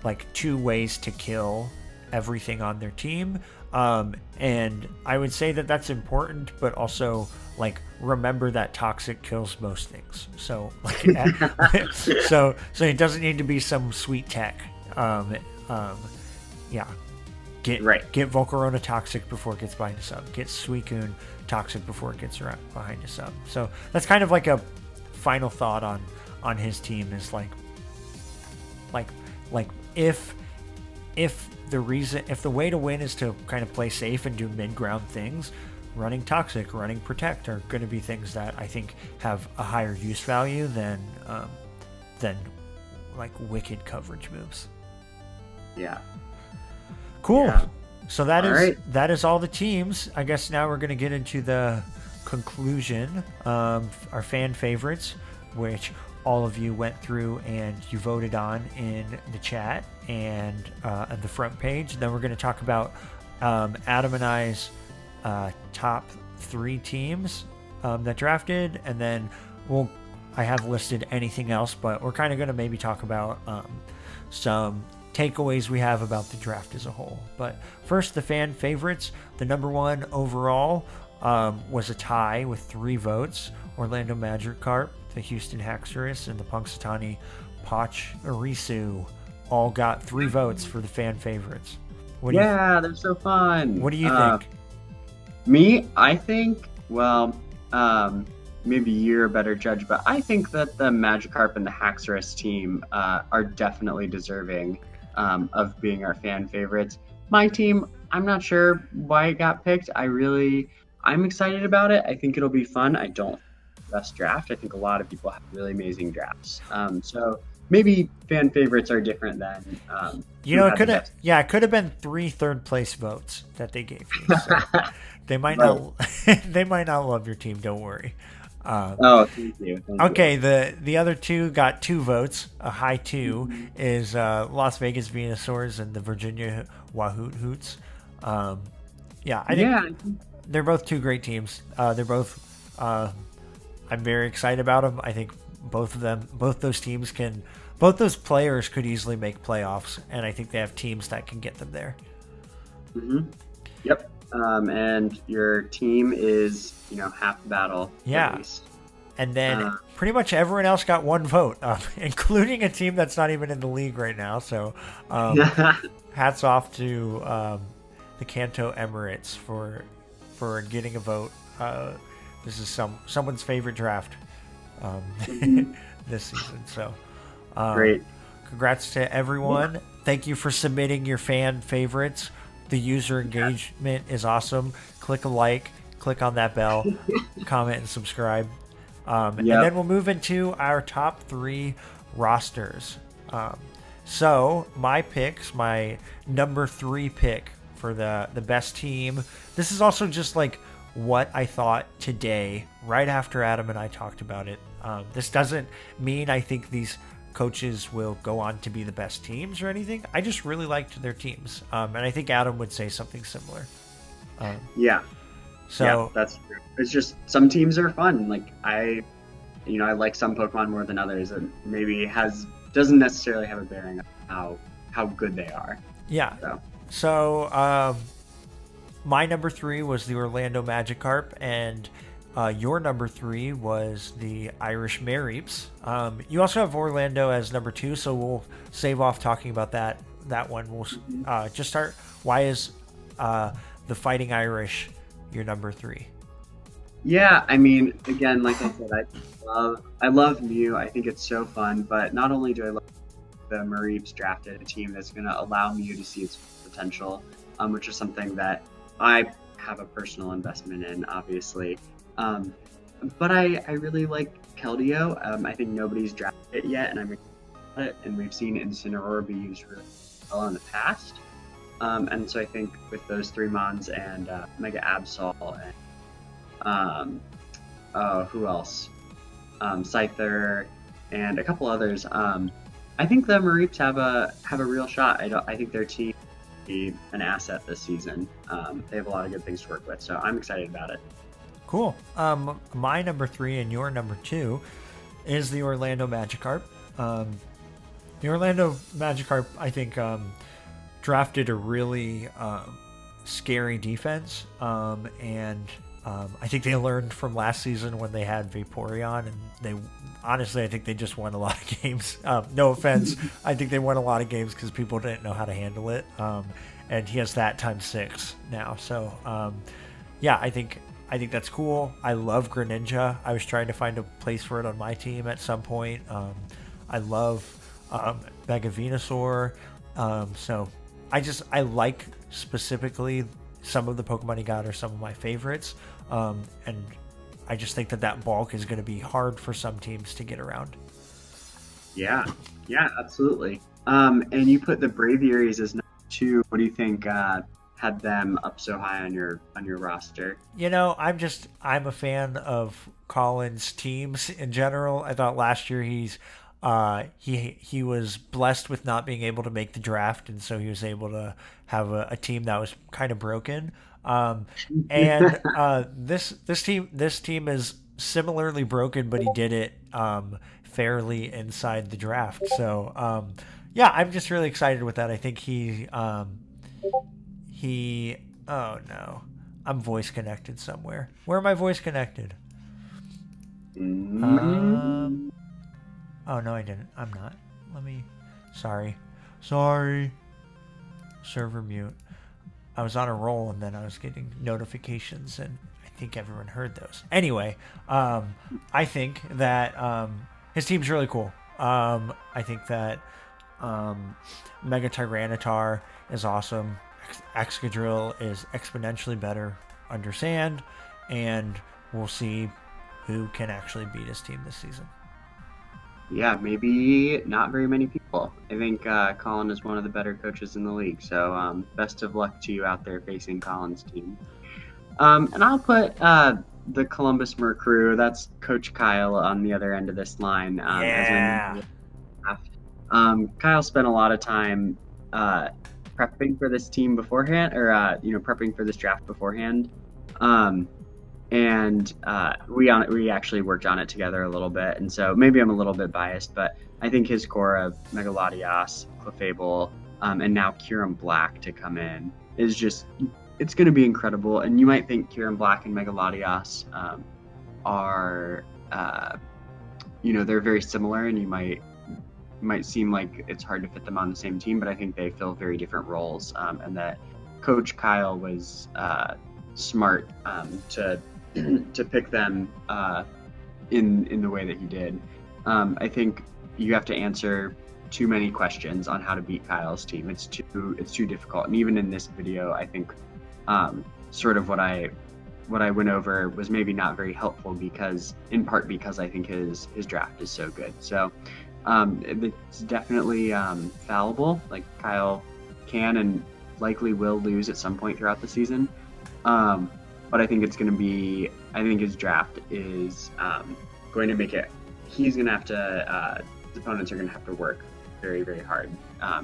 like 2 ways to kill everything on their team, and I would say that that's important, but also like remember that toxic kills most things. So like so it doesn't need to be some sweet tech. Get Volcarona toxic before it gets behind a sub. Get Suicune toxic before it gets behind a sub. So that's kind of like a final thought on his team, is like if the way to win is to kind of play safe and do mid-ground things, running Toxic, running Protect are going to be things that I think have a higher use value than like wicked coverage moves. Yeah. Cool. Yeah. So that is all the teams. I guess now we're going to get into the conclusion, our fan favorites, which all of you went through and you voted on in the chat and at the front page. Then we're going to talk about Adam and I's top 3 teams that drafted, and then I have listed anything else, but we're kind of going to maybe talk about some takeaways we have about the draft as a whole. But first, the fan favorites. The number 1 overall was a tie with 3 votes. Orlando Magikarp, the Houston Haxorus, and the Punxsutawney PORCHPOD all got 3 votes for the fan favorites. They're so fun. What do you think? Me, I think, maybe you're a better judge, but I think that the Magikarp and the Haxorus team are definitely deserving of being our fan favorites. My team, I'm not sure why it got picked. I'm excited about it. I think it'll be fun. I don't best draft. I think a lot of people have really amazing drafts. So maybe fan favorites are different than it could have been 3 third place votes that they gave you. So they might not love your team, don't worry. Thank you. Okay, the other 2 got 2 votes. A high 2 is Las Vegas Venusaurs and the Virginia Wahoot Hoots. I think they're both 2 great teams. They're both I'm very excited about them. I think both those players could easily make playoffs, and I think they have teams that can get them there. Mm-hmm. Yep. And your team is, half the battle. Yeah. And then pretty much everyone else got 1 vote, including a team that's not even in the league right now. So hats off to the Kanto Emirates for getting a vote. This is someone's favorite draft this season. So great. Congrats to everyone. Yeah. Thank you for submitting your fan favorites. The user engagement is awesome. Click a like, click on that bell, comment and subscribe. And then we'll move into our top 3 rosters. So my picks, my number 3 pick for the best team. This is also just like what I thought today, right after Adam and I talked about it. This doesn't mean I think these coaches will go on to be the best teams or anything. I just really liked their teams. And I think Adam would say something similar. So that's true. It's just some teams are fun. Like I like some Pokemon more than others, and maybe doesn't necessarily have a bearing on how good they are. Yeah. So my number 3 was the Orlando Magikarp, and your number 3 was the Irish Mareeps. You also have Orlando as number 2, so we'll save off talking about that one. We'll just start. Why is the Fighting Irish your number 3? Yeah, I mean, again, like I said, I love Mew. I think it's so fun, but not only do I love the Mareeps drafted a team that's going to allow Mew to see its potential, which is something that I have a personal investment in, obviously. But I really like Keldeo. I think nobody's drafted it yet, and I'm excited about it. And we've seen Incineroar be used really well in the past. And so I think with those 3 Mons and Mega Absol and who else? Scyther and a couple others. I think the Mareeps have a real shot. I think their team will be an asset this season. They have a lot of good things to work with, so I'm excited about it. Cool. My number 3 and your number 2 is the Orlando Magikarp. The Orlando Magikarp, I think, drafted a really scary defense, and I think they learned from last season when they had Vaporeon, and they honestly, I think they just won a lot of games. No offense, I think they won a lot of games because people didn't know how to handle it, and he has that times 6 now. So, yeah, I think that's cool. I love Greninja. I was trying to find a place for it on my team at some point. I love Mega Venusaur. So I like specifically some of the Pokemon he got are some of my favorites. And I just think that bulk is going to be hard for some teams to get around. Yeah, absolutely. And you put the Braviaries as number 2. What do you think had them up so high on your roster? You know, I'm a fan of Colin's teams in general. I thought last year he was blessed with not being able to make the draft, and so he was able to have a team that was kind of broken. And this team is similarly broken, but he did it fairly inside the draft. So yeah, I'm just really excited with that. I think he oh no, I'm voice connected somewhere. Where am I voice connected? Oh no, I didn't. I'm not. Sorry. Server mute. I was on a roll and then I was getting notifications, and I think everyone heard those. Anyway, I think that his team's really cool. I think that Mega Tyranitar is awesome. Excadrill is exponentially better under sand, and we'll see who can actually beat his team this season. Yeah, maybe not very many people. I think Colin is one of the better coaches in the league, so best of luck to you out there facing Colin's team. And I'll put the Columbus Mercrew, that's Coach Kyle on the other end of this line. Yeah. Kyle spent a lot of time prepping for this team beforehand, or prepping for this draft beforehand. And we actually worked on it together a little bit, and so maybe I'm a little bit biased, but I think his core of Mega Latias, Clefable, and now Kyurem Black to come in is just, it's going to be incredible. And you might think Kyurem Black and Mega Latias are they're very similar, and you might seem like it's hard to fit them on the same team, but I think they fill very different roles, and that Coach Kyle was smart to pick them in the way that he did. I think you have to answer too many questions on how to beat Kyle's team. It's too difficult. And even in this video, I think sort of what I went over was maybe not very helpful, in part because I think his draft is so good. So it's definitely fallible. Like, Kyle can and likely will lose at some point throughout the season. But I think his draft is going to make it, his opponents are going to have to work very, very hard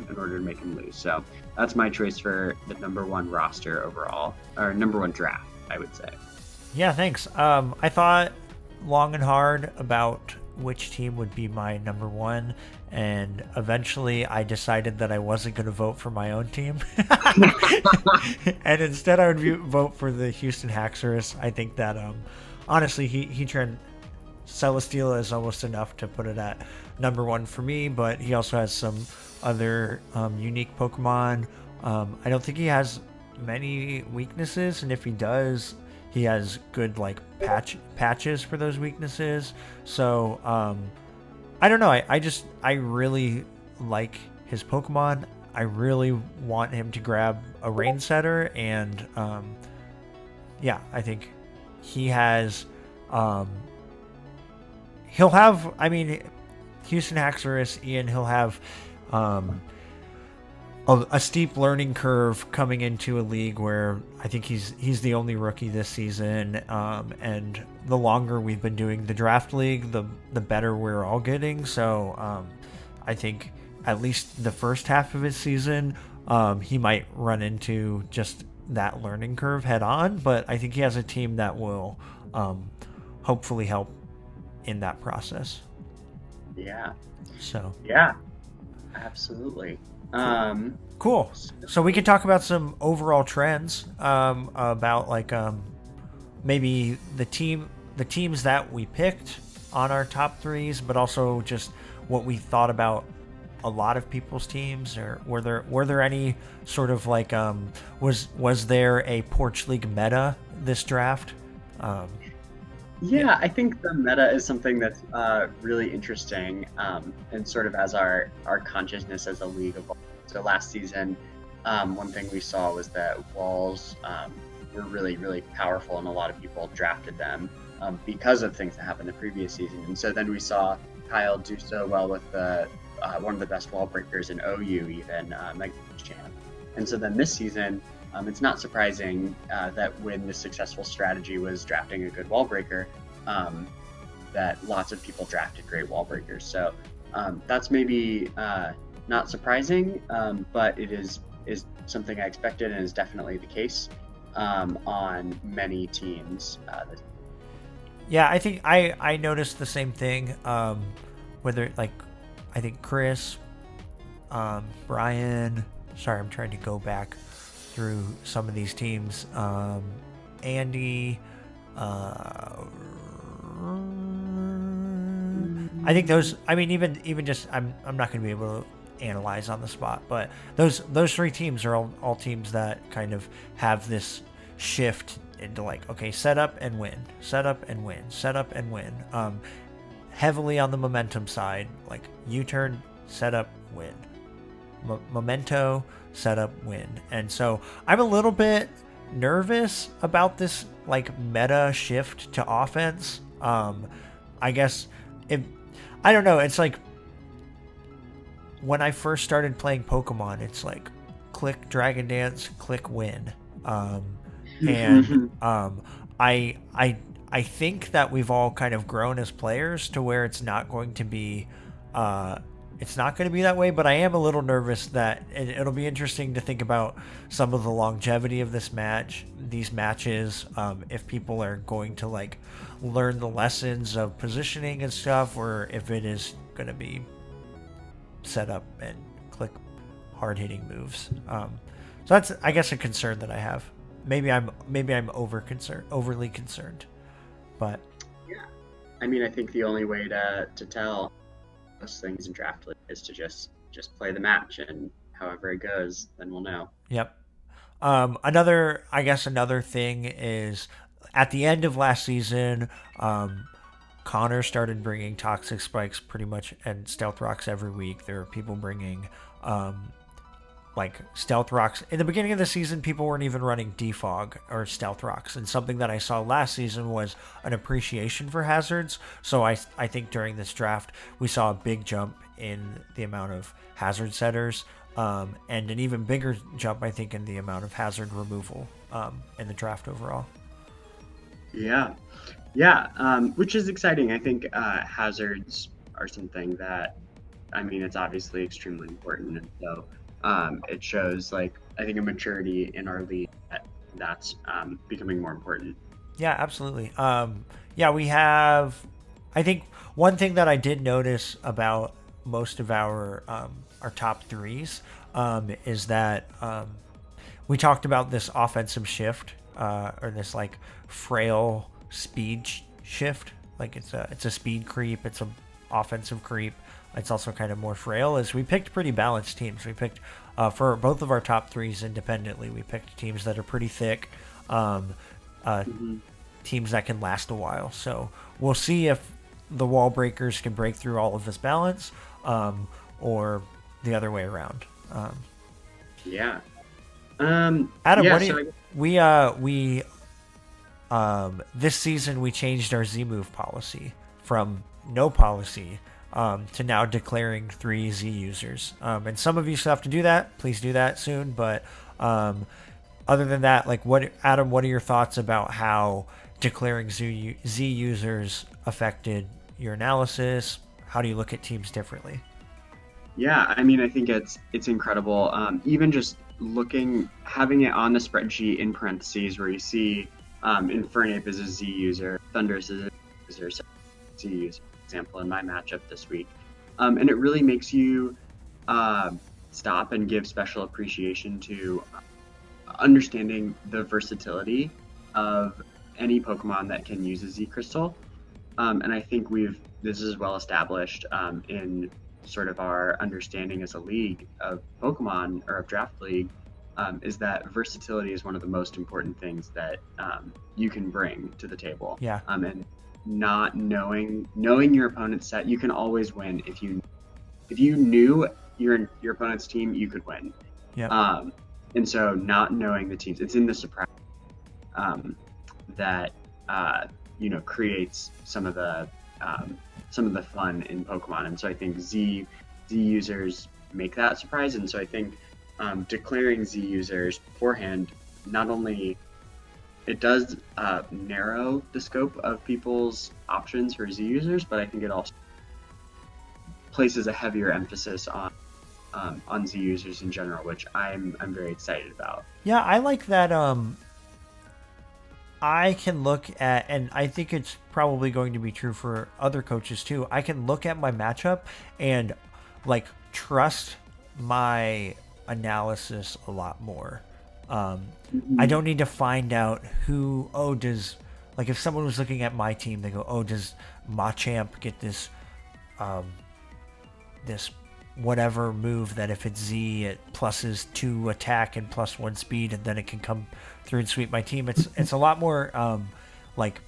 in order to make him lose. So that's my choice for the number 1 roster overall, or number 1 draft, I would say. Yeah, thanks. I thought long and hard about which team would be my number one, and eventually I decided that I wasn't going to vote for my own team, and instead I would vote for the Houston Haxorus. I think that honestly he turned Celesteela is almost enough to put it at number one for me, but he also has some other unique Pokemon. I don't think he has many weaknesses, and if he does, he has good like patches for those weaknesses. So I don't know. I really like his Pokemon. I really want him to grab a Rain Setter, and yeah, I think he has. He'll have. I mean, Houston Haxorus, Ian. He'll have a steep learning curve coming into a league where I think he's the only rookie this season, and the longer we've been doing the draft league, the better we're all getting. So I think at least the first half of his season, he might run into just that learning curve head on, but I think he has a team that will hopefully help in that process. Yeah. So. Yeah. Absolutely. Cool. So we can talk about some overall trends about like maybe the teams that we picked on our top threes, but also just what we thought about a lot of people's teams. Or were there any sort of like was there a Porch League meta this draft? Yeah, I think the meta is something that's really interesting, and sort of as our consciousness as a league evolves. So last season, one thing we saw was that walls were really, really powerful, and a lot of people drafted them because of things that happened the previous season. And so then we saw Kyle do so well with one of the best wall breakers in OU, even Mega Champ. And so then this season, it's not surprising that when the successful strategy was drafting a good wall breaker, that lots of people drafted great wall breakers. So that's maybe not surprising, but it is something I expected, and is definitely the case on many teams. Yeah, I think I noticed the same thing. Whether like I think Chris, Brian. Sorry, I'm trying to go back through some of these teams. Andy. I think those. I mean, even just I'm not going to be able to analyze on the spot, but those three teams are all teams that kind of have this shift into like, okay, set up and win, set up and win, set up and win. Heavily on the momentum side, like U-turn, set up, win. Memento, set up, win. And so I'm a little bit nervous about this like meta shift to offense. I guess I don't know. It's like when I first started playing Pokemon, it's like click Dragon Dance, click win. And I think that we've all kind of grown as players to where it's not going to be that way, but I am a little nervous that it'll be interesting to think about some of the longevity of these matches, if people are going to like learn the lessons of positioning and stuff, or if it is going to be set up and click hard-hitting moves. So that's, I guess, a concern that I have. Maybe I'm overly concerned, but yeah, I mean, I think the only way to tell those things in draft is to just play the match, and however it goes, then we'll know. Yep. Another thing is at the end of last season, Connor started bringing Toxic Spikes pretty much and Stealth Rocks every week. There were people bringing like Stealth Rocks. In the beginning of the season, people weren't even running Defog or Stealth Rocks, and something that I saw last season was an appreciation for hazards. So I think during this draft, we saw a big jump in the amount of hazard setters, and an even bigger jump, I think, in the amount of hazard removal in the draft overall. Yeah, which is exciting. I think hazards are something that, I mean, it's obviously extremely important, and so it shows, like, I think a maturity in our league that's becoming more important. Yeah, absolutely. Yeah, we have I think one thing that I did notice about most of our top threes is that we talked about this offensive shift or this like frail speed shift. Like it's a speed creep. It's a offensive creep. It's also kind of more frail. As we picked pretty balanced teams. We picked for both of our top threes independently. We picked teams that are pretty thick. Teams that can last a while. So we'll see if the wall breakers can break through all of this balance, or the other way around. Yeah. Adam, yeah, what do you, this season we changed our Z move policy from no policy to now declaring 3 Z users. And some of you still have to do that. Please do that soon. But other than that, like Adam, what are your thoughts about how declaring Z users affected your analysis? How do you look at teams differently? Yeah, I mean, I think it's incredible. Even just having it on the spreadsheet in parentheses where you see Infernape is a Z user, Thunders is a user, Z user, for example, in my matchup this week. And it really makes you stop and give special appreciation to understanding the versatility of any Pokemon that can use a Z Crystal. And I think this is well established in sort of our understanding as a league of Pokemon or of Draft League, is that versatility is one of the most important things that you can bring to the table. Yeah. And not knowing your opponent's set, you can always win. If you knew your opponent's team, you could win. Yeah. And so not knowing the teams, it's in the surprise that creates some of the fun in Pokemon. And so I think Z users make that surprise. And so I think declaring Z users beforehand, not only it does narrow the scope of people's options for Z users, but I think it also places a heavier emphasis on Z users in general, which I'm very excited about. Yeah, I like that. I can look at, and I think it's probably going to be true for other coaches too. I can look at my matchup and like trust my analysis a lot more. I don't need to find out like if someone was looking at my team, they go, does Machamp get this whatever move that if it's Z, it pluses 2 attack and +1 speed, and then it can come through and sweep my team. It's a lot more like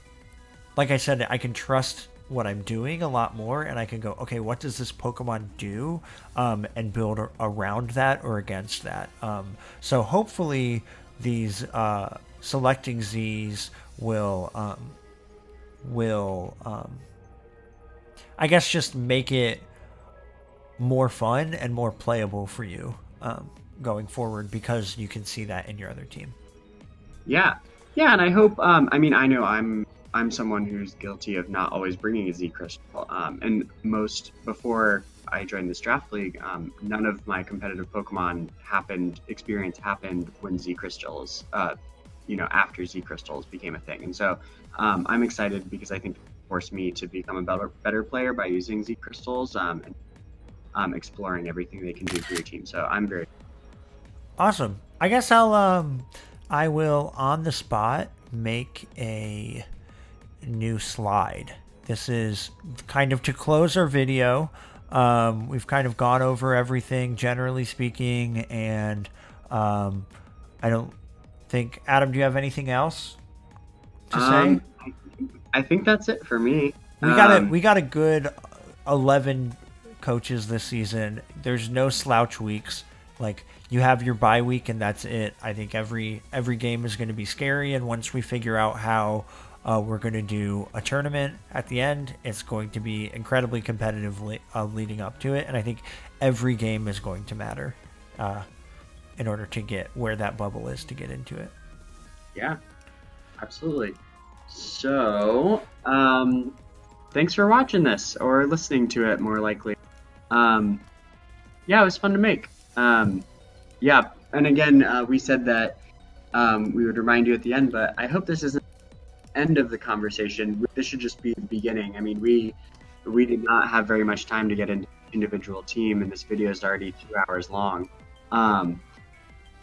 I said, I can trust what I'm doing a lot more, and I can go, okay, what does this Pokemon do, and build around that or against that. So hopefully these selecting Zs will I guess just make it more fun and more playable for you going forward, because you can see that in your other team. Yeah, and I hope. I mean, I know I'm someone who's guilty of not always bringing a Z Crystal. And before I joined this draft league, none of my competitive Pokemon experience happened when Z Crystals, after Z Crystals became a thing. And so I'm excited because I think it forced me to become a better player by using Z Crystals and exploring everything they can do for your team. So I'm very awesome. I guess I will on the spot make a new slide. This is kind of to close our video. We've kind of gone over everything generally speaking, and I don't think, Adam, do you have anything else to say? I think that's it for me. We got a good 11 coaches this season. There's no slouch weeks. Like, you have your bye week and that's it. I think every game is going to be scary, and once we figure out how we're going to do a tournament at the end, it's going to be incredibly competitive leading up to it, and I think every game is going to matter in order to get where that bubble is to get into it. Yeah, absolutely. So thanks for watching this, or listening to it more likely. Yeah, it was fun to make. Yeah, and again, we said that we would remind you at the end, but I hope this isn't end of the conversation. This should just be the beginning. I mean, we did not have very much time to get into individual team, and this video is already 2 hours long. Um,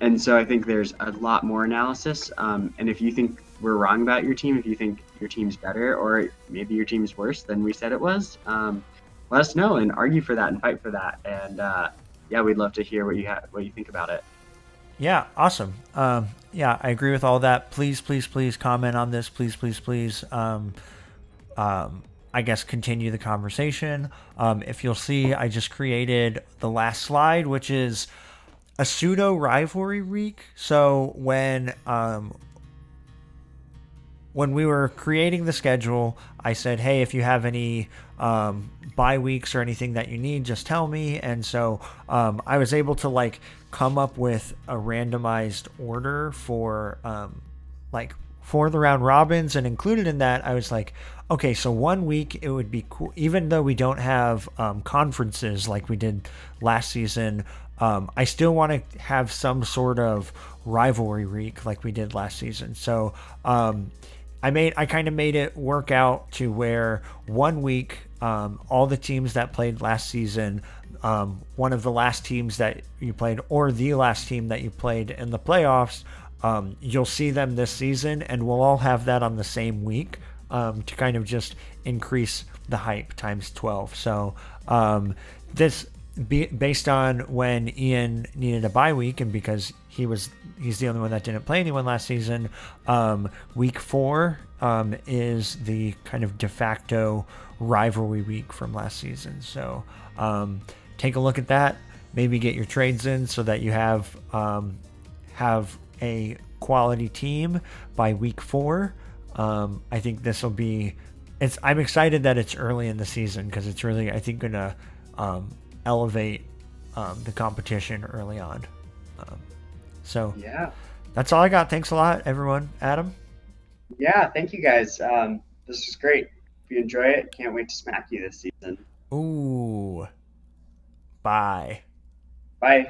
and so I think there's a lot more analysis. And if you think we're wrong about your team, if you think your team's better, or maybe your team's worse than we said it was, let us know and argue for that and fight for that. And yeah, we'd love to hear what you think about it. Yeah, awesome. Yeah, I agree with all that. Please, please, please comment on this. Please, please, please. I guess continue the conversation. If you'll see, I just created the last slide, which is a pseudo rivalry week. So when we were creating the schedule, I said, hey, if you have any bye weeks or anything that you need, just tell me. And so I was able to like come up with a randomized order for for the round robins, and included in that, I was like, okay, so 1 week it would be cool, even though we don't have conferences like we did last season. I still want to have some sort of rivalry week like we did last season. So I kind of made it work out to where 1 week, all the teams that played last season, one of the last teams that you played, or the last team that you played in the playoffs, you'll see them this season, and we'll all have that on the same week to kind of just increase the hype times 12. So this based on when Ian needed a bye week, and because he's the only one that didn't play anyone last season, week 4 is the kind of de facto rivalry week from last season. So take a look at that, maybe get your trades in so that you have a quality team by week 4. I think this will be I'm excited that it's early in the season, because it's really, I think, gonna elevate the competition early on. So Yeah. that's all I got. Thanks a lot, everyone. Adam? Yeah, thank you guys. This was great. If you enjoy it, can't wait to smack you this season. Ooh. Bye. Bye.